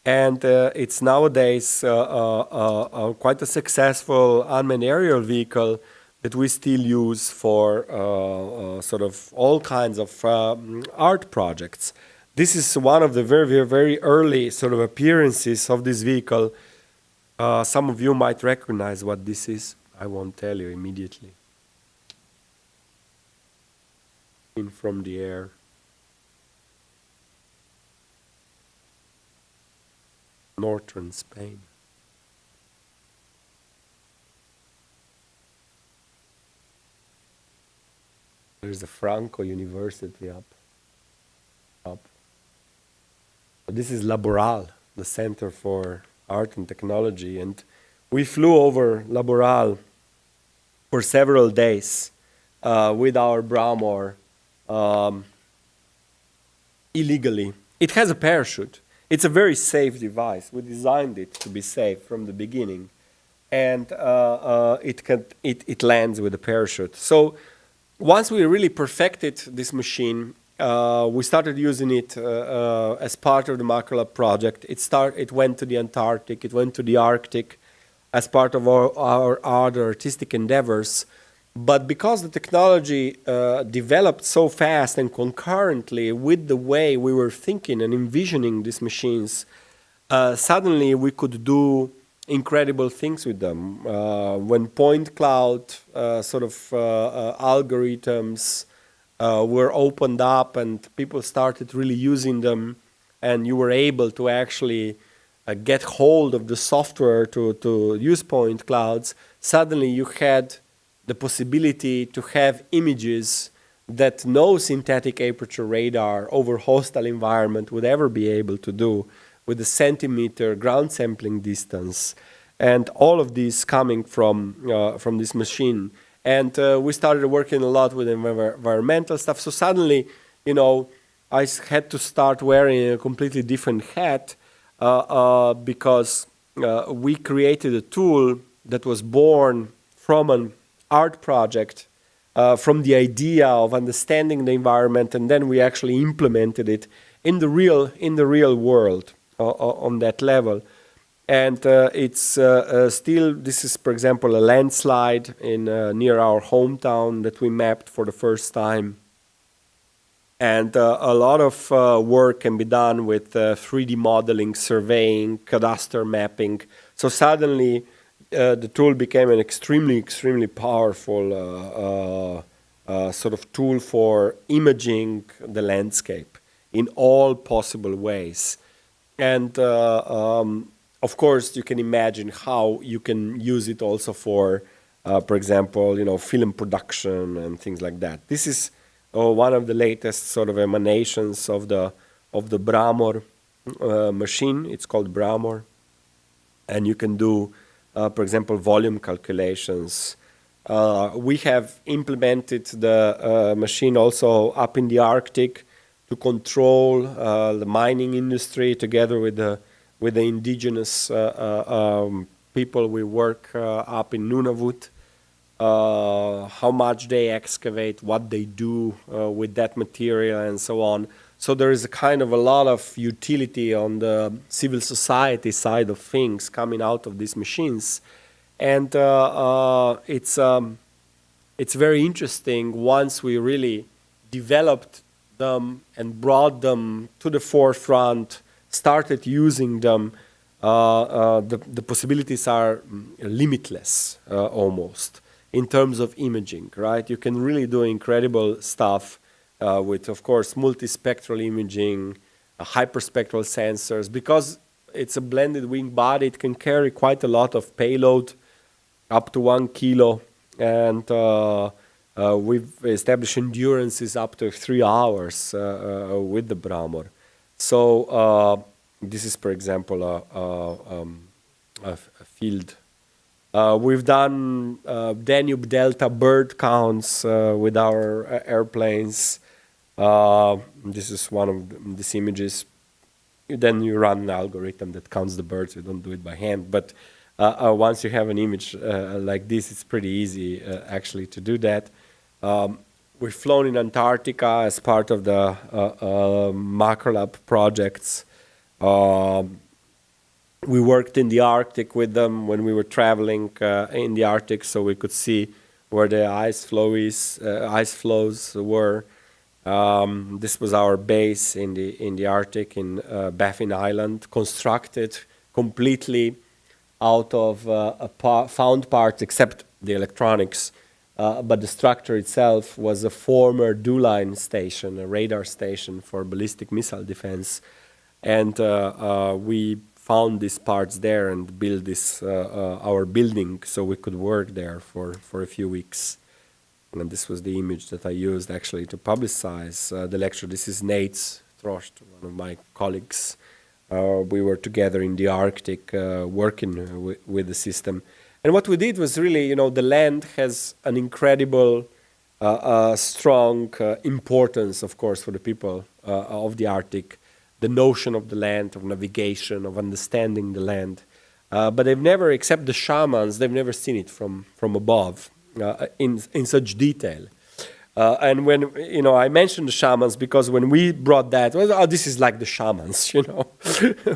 and it's nowadays quite a successful unmanned aerial vehicle that we still use for sort of all kinds of art projects. This is one of the very, very, very early sort of appearances of this vehicle. Some of you might recognize what this is. I won't tell you immediately. In from the air. Northern Spain. There's the Franco University up. This is Laboral, the Center for Art and Technology, and we flew over Laboral for several days with our Bramor illegally. It has a parachute. It's a very safe device. We designed it to be safe from the beginning, and it lands with a parachute. So once we really perfected this machine, we started using it as part of the Marko Lab project. It went to the Antarctic, it went to the Arctic as part of our other artistic endeavors. But because the technology developed so fast and concurrently with the way we were thinking and envisioning these machines, suddenly we could do incredible things with them. When point cloud algorithms were opened up and people started really using them, and you were able to actually get hold of the software to use point clouds, suddenly you had the possibility to have images that no synthetic aperture radar over hostile environment would ever be able to do, with a centimeter ground sampling distance, and all of this coming from this machine. And we started working a lot with environmental stuff. So suddenly, I had to start wearing a completely different hat because we created a tool that was born from an art project, from the idea of understanding the environment, and then we actually implemented it in the real world on that level. And it's still, this is, for example, a landslide in near our hometown that we mapped for the first time. And a lot of work can be done with 3D modeling, surveying, cadastre mapping. So suddenly, the tool became an extremely powerful sort of tool for imaging the landscape in all possible ways. And of course, you can imagine how you can use it also for example, film production and things like that. This is one of the latest sort of emanations of the Bramor machine. It's called Bramor, and you can do, for example, volume calculations. We have implemented the machine also up in the Arctic to control the mining industry together with the indigenous people we work up in Nunavut, how much they excavate, what they do with that material, and so on. So there is a kind of a lot of utility on the civil society side of things coming out of these machines. And it's very interesting once we really developed them and brought them to the forefront, started using them. The possibilities are limitless, almost, in terms of imaging, right? You can really do incredible stuff with, of course, multispectral imaging, hyperspectral sensors. Because it's a blended wing body, it can carry quite a lot of payload, up to 1 kilo, and we've established endurances up to 3 hours with the Bramor. So this is, for example, a field. We've done Danube Delta bird counts with our airplanes. This is one of these images. Then you run an algorithm that counts the birds. You don't do it by hand. But once you have an image like this, it's pretty easy actually to do that. We've flown in Antarctica as part of the Macrolab projects. We worked in the Arctic with them when we were traveling in the Arctic, so we could see where the ice flows were. This was our base in the Arctic in Baffin Island, constructed completely out of found parts, except the electronics. But the structure itself was a former DULINE station, a radar station for ballistic missile defense. And we found these parts there and built this our building so we could work there for a few weeks. And this was the image that I used actually to publicize the lecture. This is Nate Trost, one of my colleagues. We were together in the Arctic working with the system. And what we did was really, the land has an incredible, strong importance, of course, for the people of the Arctic. The notion of the land, of navigation, of understanding the land. But they've never, except the shamans, they've never seen it from above in such detail. And when, I mentioned the shamans because when we brought that, this is like the shamans,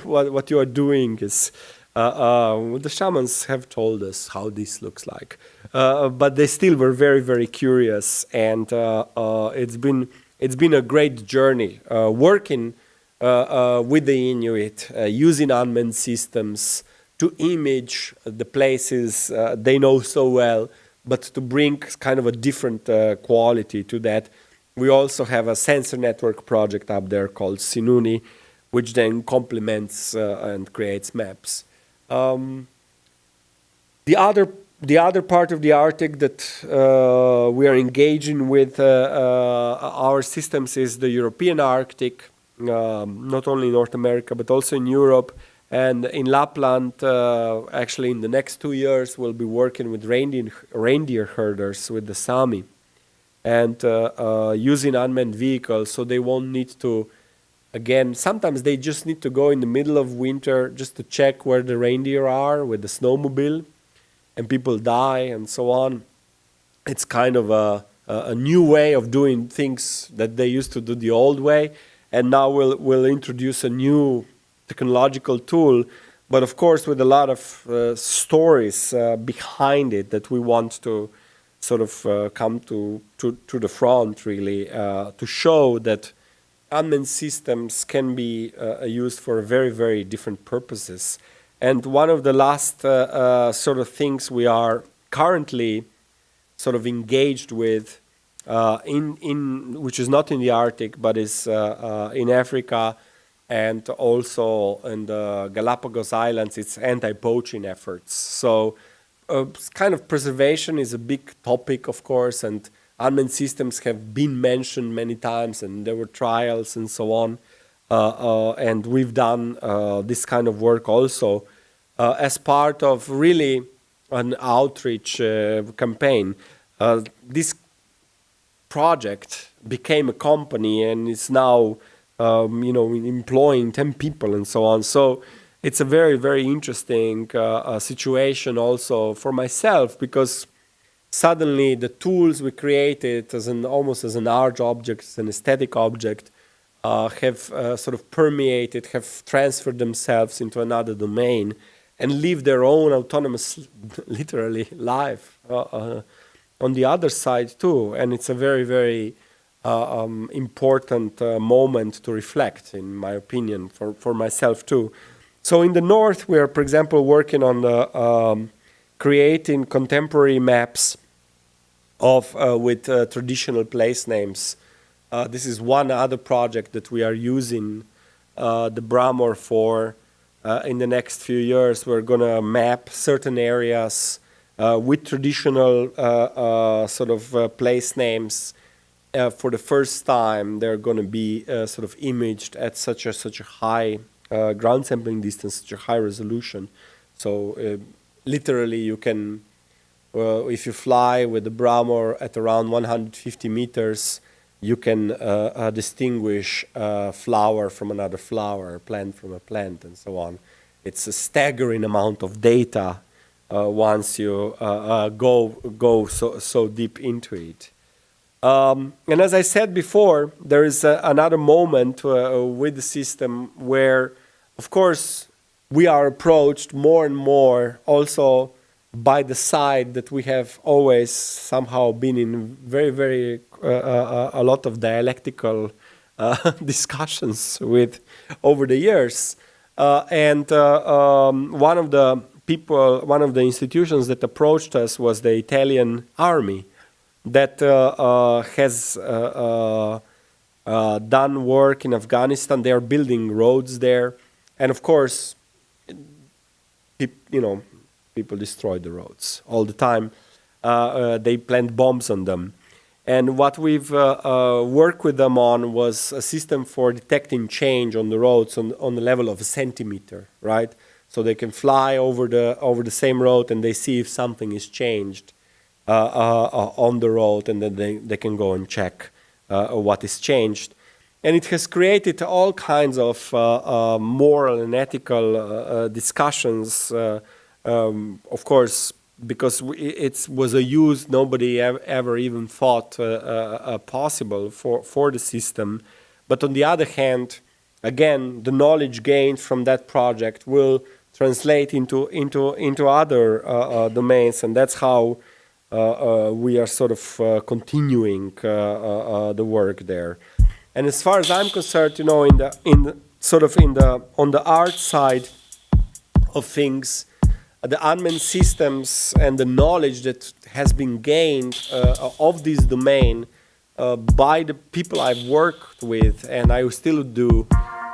what you are doing is, the shamans have told us how this looks like. But they still were very, very curious. And it's been a great journey working with the Inuit, using unmanned systems to image the places they know so well, but to bring kind of a different quality to that. We also have a sensor network project up there called Sinuni, which then complements and creates maps. The other part of the Arctic that we are engaging with our systems is the European Arctic. Not only in North America, but also in Europe and in Lapland. Actually, in the next 2 years, we'll be working with reindeer herders with the Sami and using unmanned vehicles so they won't need to, again, sometimes they just need to go in the middle of winter just to check where the reindeer are with the snowmobile and people die and so on. It's kind of a new way of doing things that they used to do the old way. And now we'll introduce a new technological tool, but of course with a lot of stories behind it that we want to sort of come to the front, really, to show that unmanned systems can be used for very, very different purposes. And one of the last sort of things we are currently sort of engaged with which is not in the Arctic, but is in Africa and also in the Galapagos Islands, it's anti-poaching efforts. So kind of preservation is a big topic, of course, and unmanned systems have been mentioned many times, and there were trials and so on. And we've done this kind of work also as part of really an outreach campaign. This project became a company and is now, employing 10 people and so on. So it's a very, very interesting situation also for myself, because suddenly the tools we created almost as an art object, as an aesthetic object, have sort of permeated, have transferred themselves into another domain and live their own autonomous, literally, life on the other side too. And it's a very, very important moment to reflect, in my opinion, for myself too. So in the north, we are, for example, working on the creating contemporary maps of with traditional place names. This is one other project that we are using the Bramor for. In the next few years, we're going to map certain areas with traditional sort of place names. For the first time, they're going to be sort of imaged at such a high ground sampling distance, such a high resolution. So literally, you can, if you fly with the Bramor at around 150 meters, you can distinguish a flower from another flower, a plant from a plant, and so on. It's a staggering amount of data once you go so deep into it. And as I said before, there is another moment with the system where, of course, we are approached more and more also by the side that we have always somehow been in very, very a lot of dialectical discussions with over the years. And one of the institutions that approached us was the Italian army that has done work in Afghanistan. They are building roads there. And of course, people destroy the roads all the time. They plant bombs on them. And what we've worked with them on was a system for detecting change on the roads on the level of a centimeter, right? So they can fly over the same road and they see if something is changed on the road, and then they can go and check what is changed. And it has created all kinds of moral and ethical discussions. Of course, because it was a use nobody ever even thought possible for the system. But on the other hand, again, the knowledge gained from that project will translate into other domains, and that's how we are sort of continuing the work there. And as far as I'm concerned, on the art side of things, the unmanned systems and the knowledge that has been gained of this domain by the people I've worked with, and I still do,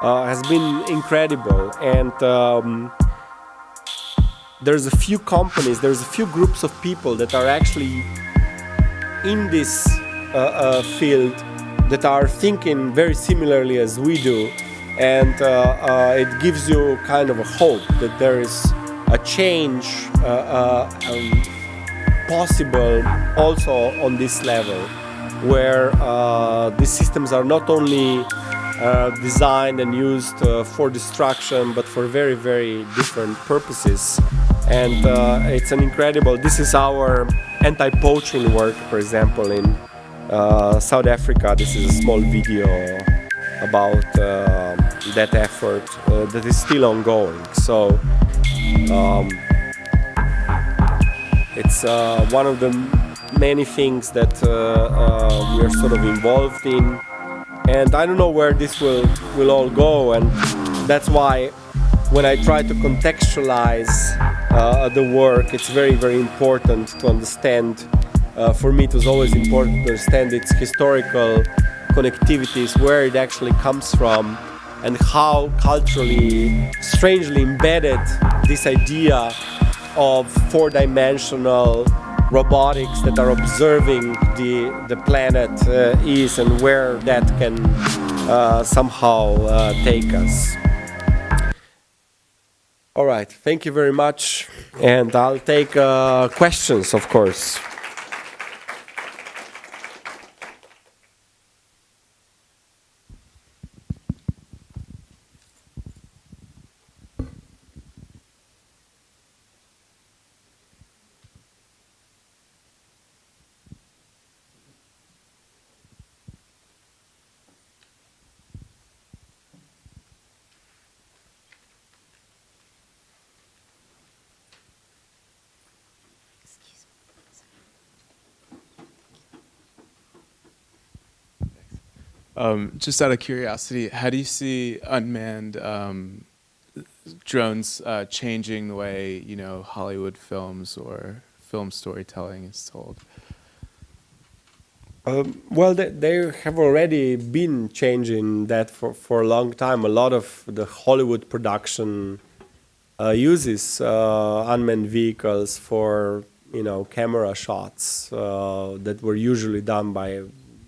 has been incredible. And there's a few companies, there's a few groups of people that are actually in this field that are thinking very similarly as we do, and it gives you kind of a hope that there is a change possible also on this level, where these systems are not only designed and used for destruction, but for very, very different purposes. And it's an incredible, this is our anti-poaching work, for example, in South Africa. This is a small video about that effort that is still ongoing. So it's one of the many things that we are sort of involved in, and I don't know where this will all go, and that's why when I try to contextualize the work, it's very, very important to understand. For me, it was always important to understand its historical connectivities, where it actually comes from, and how culturally, strangely embedded this idea of four-dimensional robotics that are observing the planet is, and where that can somehow take us. All right, thank you very much, and I'll take questions, of course. Just out of curiosity, how do you see unmanned drones changing the way, Hollywood films or film storytelling is told? Well, they have already been changing that for a long time. A lot of the Hollywood production uses unmanned vehicles for, camera shots that were usually done by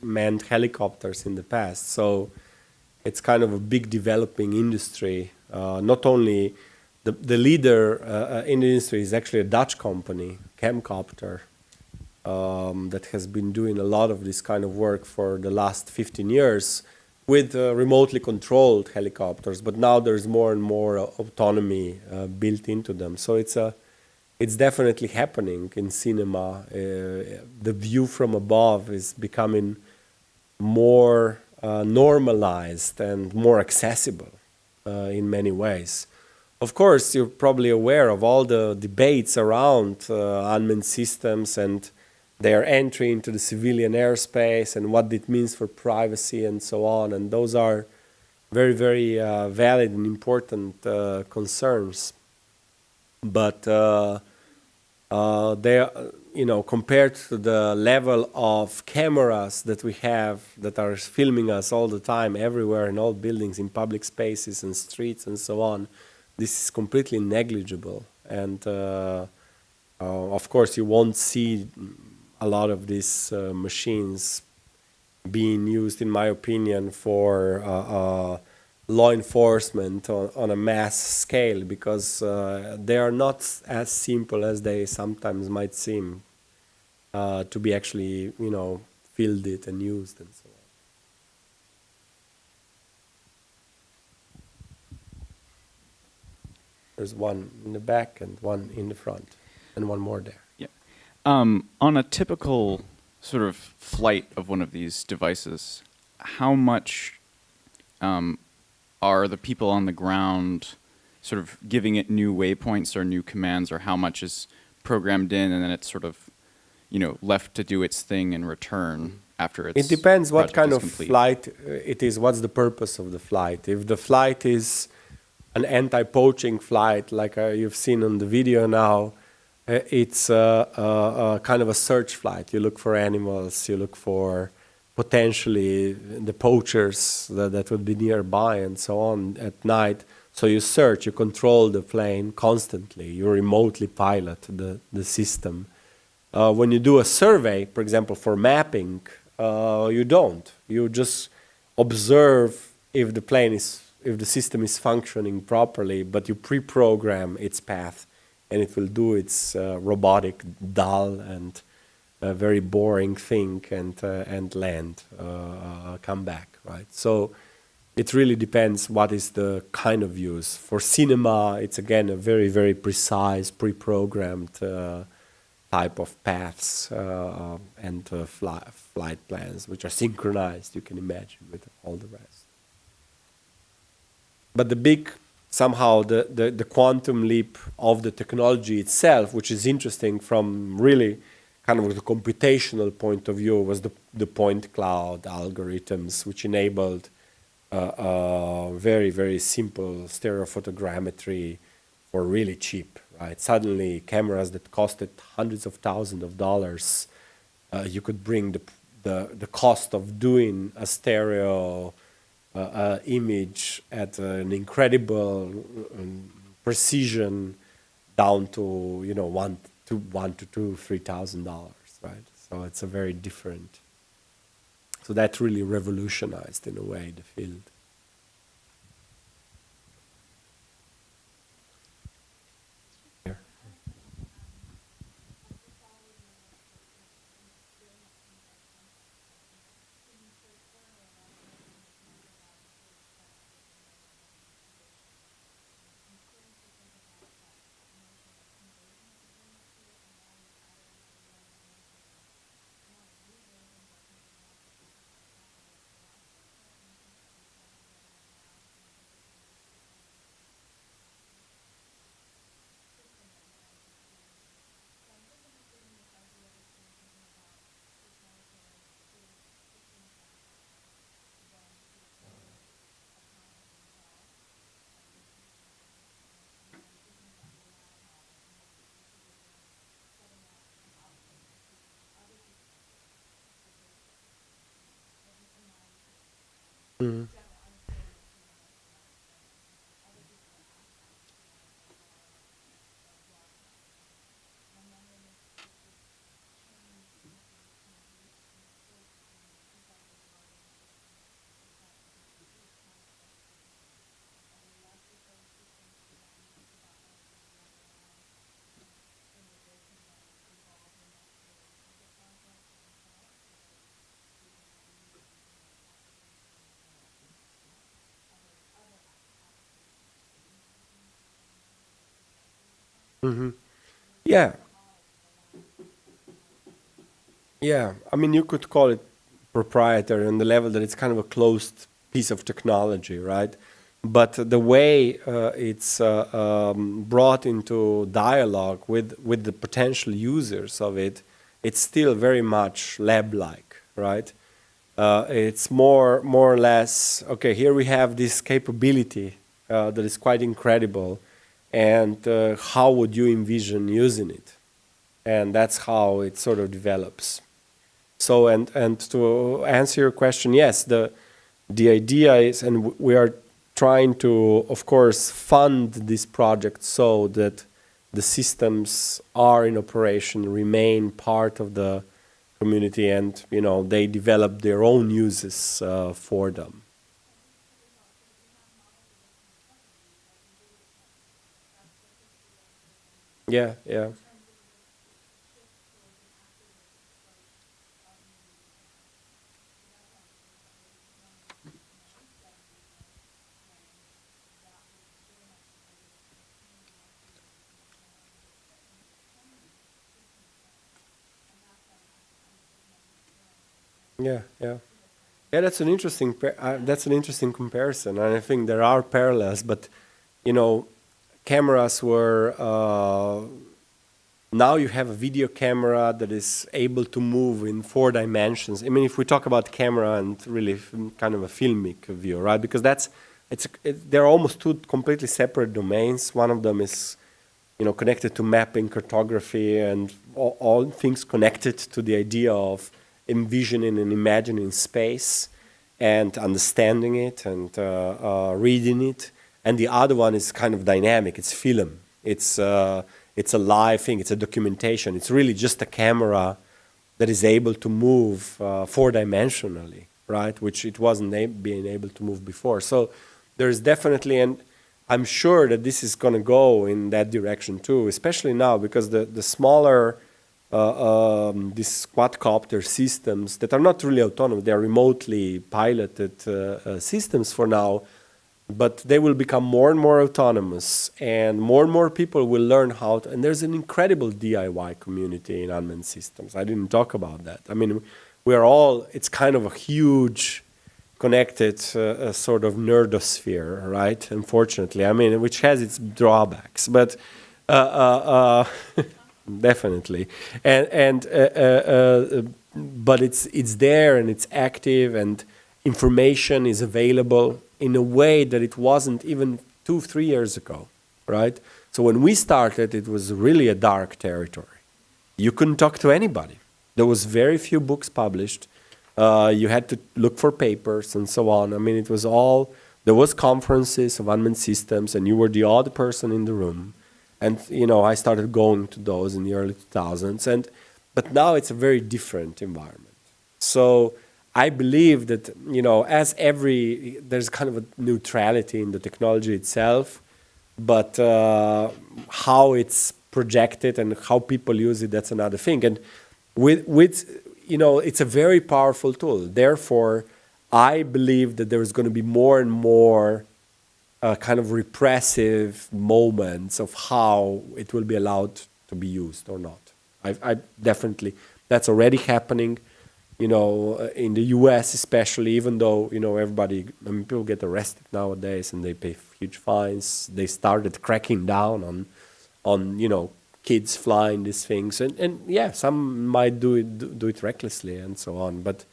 manned helicopters in the past. So it's kind of a big developing industry. Not only the leader in the industry is actually a Dutch company, Camcopter, that has been doing a lot of this kind of work for the last 15 years with remotely controlled helicopters. But now there's more and more autonomy built into them. So it's definitely happening in cinema. The view from above is becoming more normalized and more accessible in many ways. Of course, you're probably aware of all the debates around unmanned systems and their entry into the civilian airspace and what it means for privacy and so on. And those are very, very valid and important concerns. But they are, compared to the level of cameras that we have that are filming us all the time, everywhere, in all buildings, in public spaces and streets and so on, this is completely negligible. And of course, you won't see a lot of these machines being used, in my opinion, for law enforcement on a mass scale, because they are not as simple as they sometimes might seem to be actually, fielded and used and so on. There's one in the back and one in the front, and one more there. Yeah. On a typical sort of flight of one of these devices, how much are the people on the ground sort of giving it new waypoints or new commands, or how much is programmed in and then it's sort of, left to do its thing and return after it's... It depends what kind of complete. flight it is, what's the purpose of the flight. If the flight is an anti-poaching flight, like you've seen on the video now, it's kind of a search flight. You look for animals, you look for potentially the poachers that would be nearby and so on at night. So you search, you control the plane constantly, you remotely pilot the system. When you do a survey, for example, for mapping, you don't. You just observe if the system is functioning properly, but you pre-program its path, and it will do its robotic, dull, and very boring thing and land, come back, right? So it really depends what is the kind of use. For cinema, it's again a very, very precise, pre-programmed type of paths and flight plans, which are synchronized, you can imagine, with all the rest. But somehow the quantum leap of the technology itself, which is interesting from really kind of the computational point of view, was the point cloud algorithms, which enabled very, very simple stereophotogrammetry for really cheap, right? Suddenly, cameras that costed hundreds of thousands of dollars, you could bring the cost of doing a stereo image at an incredible precision down to, you know, $1,000 to $3,000, right? So it's a very different. So that really revolutionized, in a way, the field. Here. Mm. Mm-hmm. Yeah. Yeah. I mean, you could call it proprietary on the level that it's kind of a closed piece of technology, right? But the way it's brought into dialogue with the potential users of it, it's still very much lab-like, right? It's more or less, okay, here we have this capability that is quite incredible, and how would you envision using it? And that's how it sort of develops. So, and to answer your question, yes, the idea is, and we are trying to, of course, fund this project so that the systems are in operation, remain part of the community, and, you know, they develop their own uses for them. Yeah, yeah. Yeah, yeah. Yeah, that's an interesting comparison, and I think there are parallels. But, you know, cameras were now you have a video camera that is able to move in 4 dimensions. I mean, if we talk about camera and really kind of a filmic view, right? Because they're almost 2 completely separate domains. One of them is, you know, connected to mapping, cartography, and all things connected to the idea of envisioning and imagining space and understanding it and reading it. And the other one is kind of dynamic. It's film. It's a live thing. It's a documentation. It's really just a camera that is able to move 4-dimensionally, right? Which it wasn't being able to move before. So there's definitely, and I'm sure that this is going to go in that direction too, especially now because the smaller these quadcopter systems that are not really autonomous, they are remotely piloted systems for now, but they will become more and more autonomous, and more people will learn how to, and there's an incredible DIY community in unmanned systems. I didn't talk about that. I mean, it's kind of a huge connected sort of nerdosphere, right? Unfortunately, I mean, which has its drawbacks, but definitely, but it's there and it's active, and information is available in a way that it wasn't even 2-3 years ago, right? So when we started, it was really a dark territory. You couldn't talk to anybody. There was very few books published. You had to look for papers and so on. I mean, it was all, there was conferences of unmanned systems, and you were the odd person in the room. And, you know, I started going to those in the early 2000s. But now it's a very different environment. So I believe that, you know, there's kind of a neutrality in the technology itself, but how it's projected and how people use it, that's another thing. And with you know, it's a very powerful tool. Therefore, I believe that there's going to be more and more kind of repressive moments of how it will be allowed to be used or not. I definitely, that's already happening, you know, in the US especially, even though, you know, people get arrested nowadays and they pay huge fines. They started cracking down on you know, kids flying these things. And yeah, some might do it recklessly and so on. But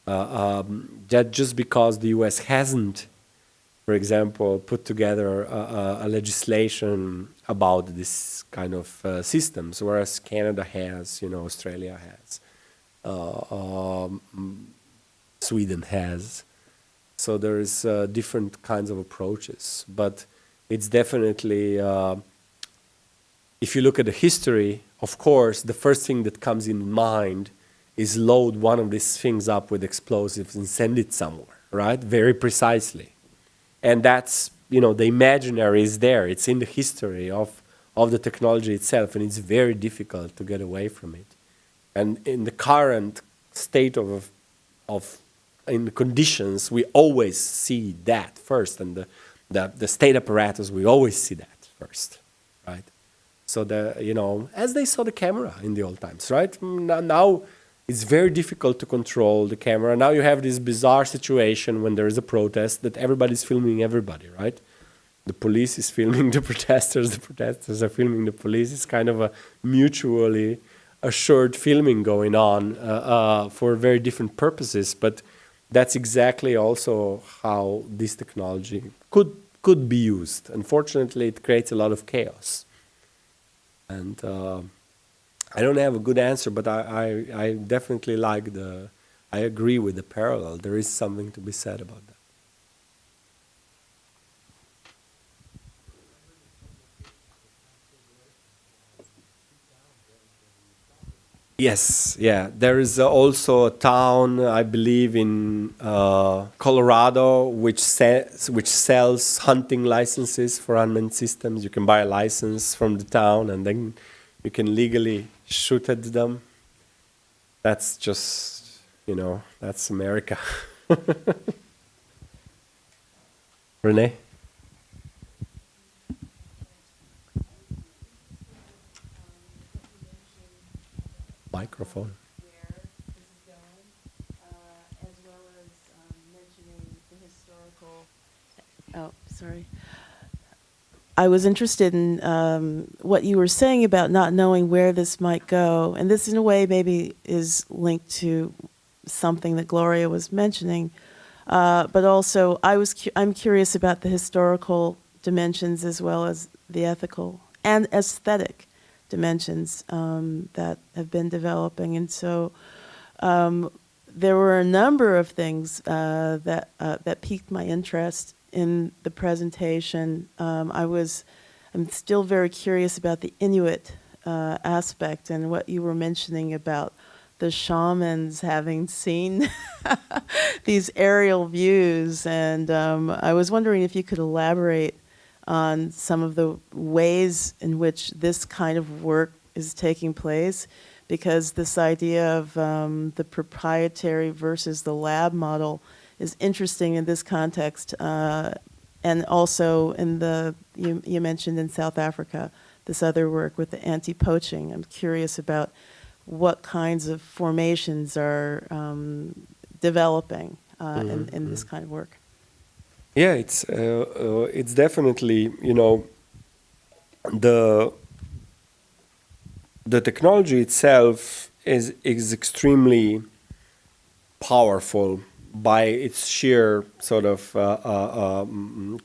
that just because the US hasn't, for example, put together a legislation about this kind of systems, whereas Canada has, you know, Australia has, Sweden has. So there's different kinds of approaches. But it's definitely, if you look at the history, of course, the first thing that comes in mind is load one of these things up with explosives and send it somewhere, right? Very precisely. And that's, you know, the imaginary is there. It's in the history of the technology itself, and it's very difficult to get away from it. And in the current state in the conditions, we always see that first, and the state apparatus, we always see that first, right? So you know, as they saw the camera in the old times, right? Now it's very difficult to control the camera. Now you have this bizarre situation when there is a protest that everybody's filming everybody, right? The police is filming the protesters are filming the police. It's kind of a mutually assured filming going on for very different purposes, but that's exactly also how this technology could be used. Unfortunately, it creates a lot of chaos. And I don't have a good answer, but I definitely I agree with the parallel. There is something to be said about that. Yes, yeah. There is also a town, I believe, in Colorado, which sells hunting licenses for unmanned systems. You can buy a license from the town, and then you can legally shoot at them. That's just, you know, that's America. Renee? Microphone. Oh, sorry. I was interested in what you were saying about not knowing where this might go, and this in a way maybe is linked to something that Gloria was mentioning, but also I'm curious about the historical dimensions as well as the ethical and aesthetic dimensions that have been developing. And so there were a number of things that piqued my interest in the presentation. I'm still very curious about the Inuit aspect and what you were mentioning about the shamans having seen these aerial views. And I was wondering if you could elaborate on some of the ways in which this kind of work is taking place, because this idea of the proprietary versus the lab model is interesting in this context, and also in you mentioned in South Africa, this other work with the anti-poaching. I'm curious about what kinds of formations are developing in this kind of work. Yeah, it's definitely, you know, the technology itself is extremely powerful. by its sheer sort of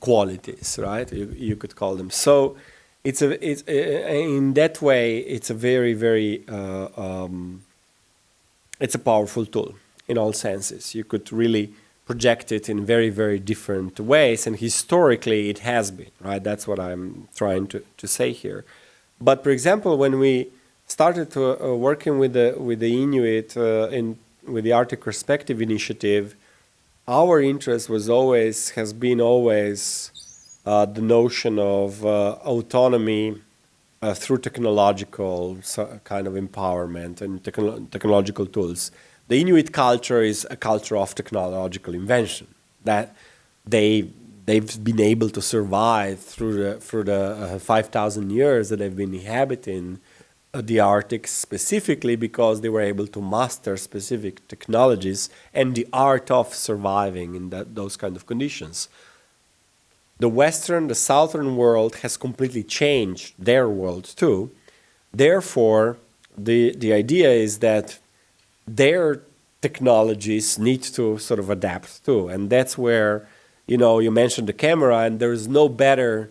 qualities, right? You could call them. So it's in that way, it's a very, very it's a powerful tool in all senses. You could really project it in very, very different ways, and historically it has been, right? That's what I'm trying to say here. But for example, when we started to working with the Inuit with the Arctic Perspective Initiative, our interest has been always the notion of autonomy through technological kind of empowerment and technological tools. The Inuit culture is a culture of technological invention, that they've been able to survive through the 5,000 years that they've been inhabiting the Arctic, specifically because they were able to master specific technologies and the art of surviving in those kind of conditions. The southern world has completely changed their world too. Therefore, the idea is that their technologies need to sort of adapt too. And that's where, you mentioned the camera, and there's no better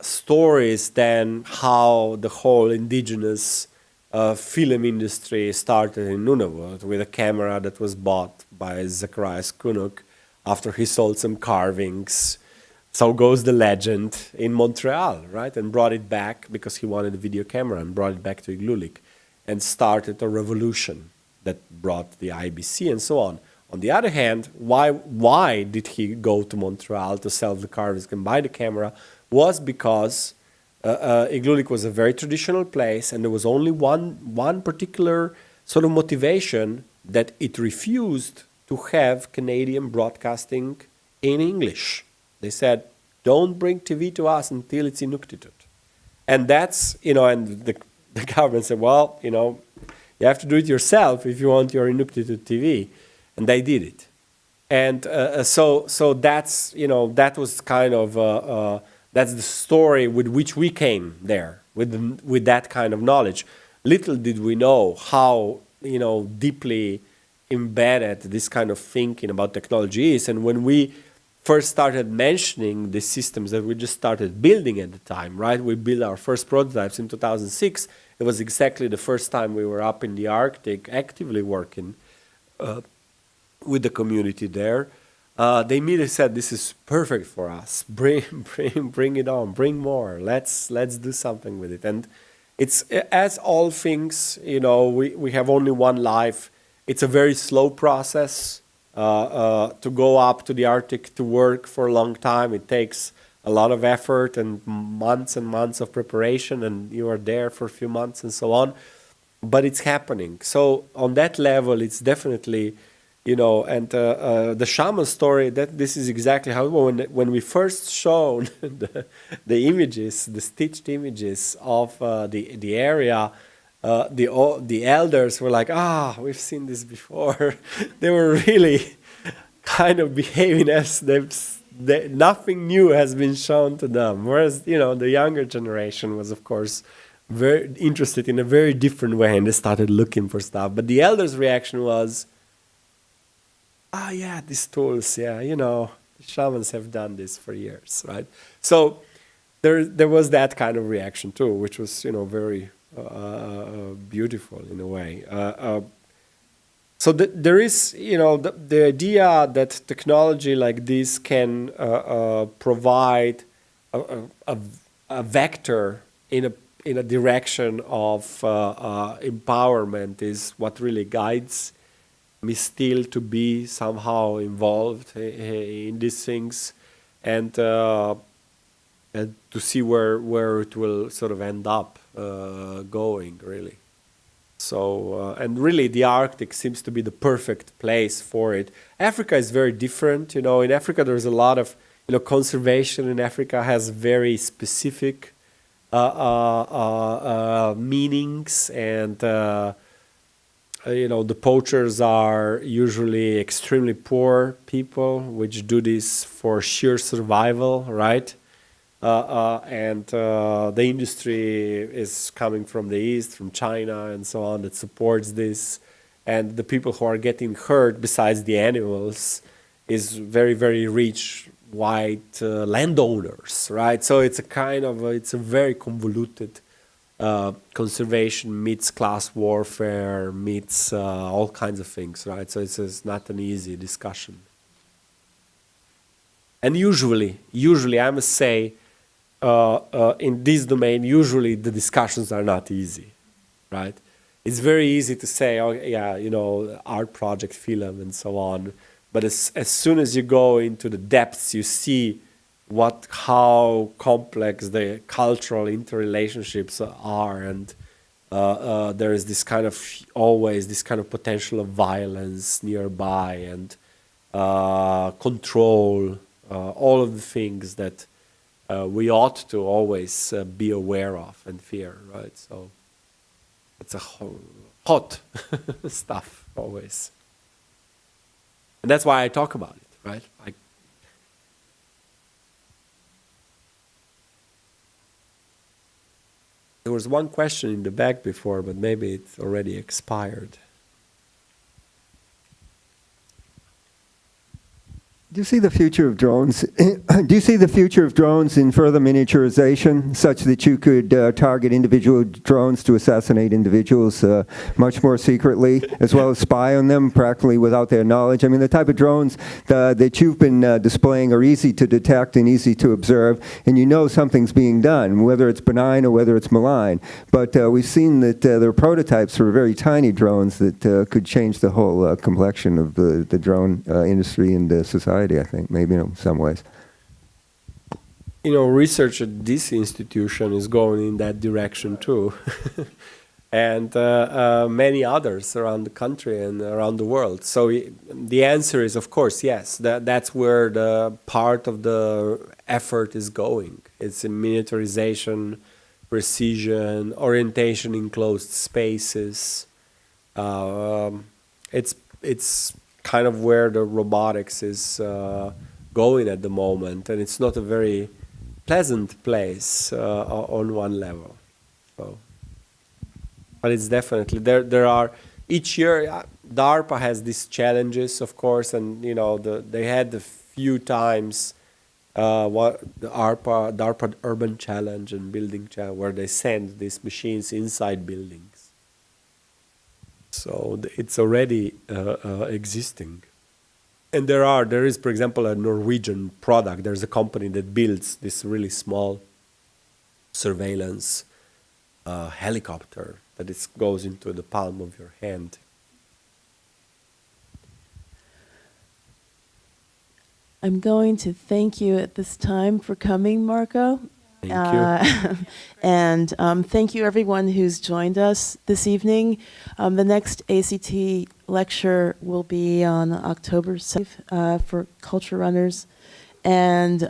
stories than how the whole indigenous film industry started in Nunavut with a camera that was bought by Zacharias Kunuk after he sold some carvings. So goes the legend, in Montreal, right? And brought it back because he wanted a video camera, and brought it back to Igloolik and started a revolution that brought the IBC and so on. On the other hand, why did he go to Montreal to sell the carvings and buy the camera? Was because Igloolik was a very traditional place, and there was only one particular sort of motivation, that it refused to have Canadian broadcasting in English. They said, don't bring TV to us until it's Inuktitut. And that's, and the government said, well, you have to do it yourself if you want your Inuktitut TV. And they did it. And so that's, that was kind of, that's the story with which we came there, with that kind of knowledge. Little did we know how, deeply embedded this kind of thinking about technology is. And when we first started mentioning the systems that we just started building at the time, right? We built our first prototypes in 2006. It was exactly the first time we were up in the Arctic, actively working with the community there. They immediately said, "This is perfect for us. Bring it on. Bring more. Let's do something with it." And it's, as all things, we have only one life. It's a very slow process. To go up to the Arctic to work for a long time, it takes a lot of effort and months of preparation, and you are there for a few months and so on. But it's happening. So on that level, it's definitely, and the shaman story, that this is exactly how, when we first shown the images, the stitched images of the area, the elders were like, we've seen this before. They were really kind of behaving as nothing new has been shown to them. Whereas, the younger generation was, of course, very interested in a very different way, and they started looking for stuff. But the elders' reaction was, yeah, these tools, the shamans have done this for years, right? So there was that kind of reaction too, which was, very beautiful in a way. So there is, the idea that technology like this can provide a vector in a direction of empowerment is what really guides me still to be somehow involved in these things, and to see where it will sort of end up going, really. So, and really the Arctic seems to be the perfect place for it. Africa is very different. In Africa there's a lot of, conservation in Africa has very specific meanings, and the poachers are usually extremely poor people, which do this for sheer survival, right? And the industry is coming from the east, from China and so on, that supports this. and the people who are getting hurt, besides the animals, is very, very rich white landowners, right? So it's a kind of it's a very convoluted conservation meets class warfare meets all kinds of things, right? So it's not an easy discussion. And usually I must say, in this domain, usually the discussions are not easy, right? It's very easy to say, oh yeah, you know, art project, film, and so on. But as soon as you go into the depths, you see how complex the cultural interrelationships are, and there is this kind of always this kind of potential of violence nearby, and control, all of the things that we ought to always be aware of and fear, right? So it's a hot stuff always. And that's why I talk about it, right? There was one question in the back before, but maybe it's already expired. Do you see the future of drones? Do you see the future of drones in further miniaturization, such that you could target individual drones to assassinate individuals much more secretly, as well as spy on them practically without their knowledge? I mean, the type of drones that you've been displaying are easy to detect and easy to observe, and you know something's being done, whether it's benign or whether it's malign. But we've seen that there are prototypes for very tiny drones that could change the whole complexion of the drone industry and society. I think, maybe in some ways. You know, research at this institution is going in that direction too. And many others around the country and around the world. So the answer is, of course, yes. That's where the part of the effort is going. It's in miniaturization, precision, orientation in closed spaces. It's kind of where the robotics is going at the moment, and it's not a very pleasant place on one level. So, but it's definitely there are each year DARPA has these challenges, of course, and you know they had a few times the DARPA Urban Challenge and Building Challenge where they send these machines inside buildings. So it's already existing. And there is, for example, a Norwegian product. There's a company that builds this really small surveillance helicopter that goes into the palm of your hand. I'm going to thank you at this time for coming, Marko. Thank you. And thank you everyone who's joined us this evening. The next ACT lecture will be on October 7th for culture runners. And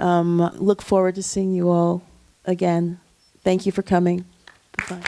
look forward to seeing you all again. Thank you for coming. Bye.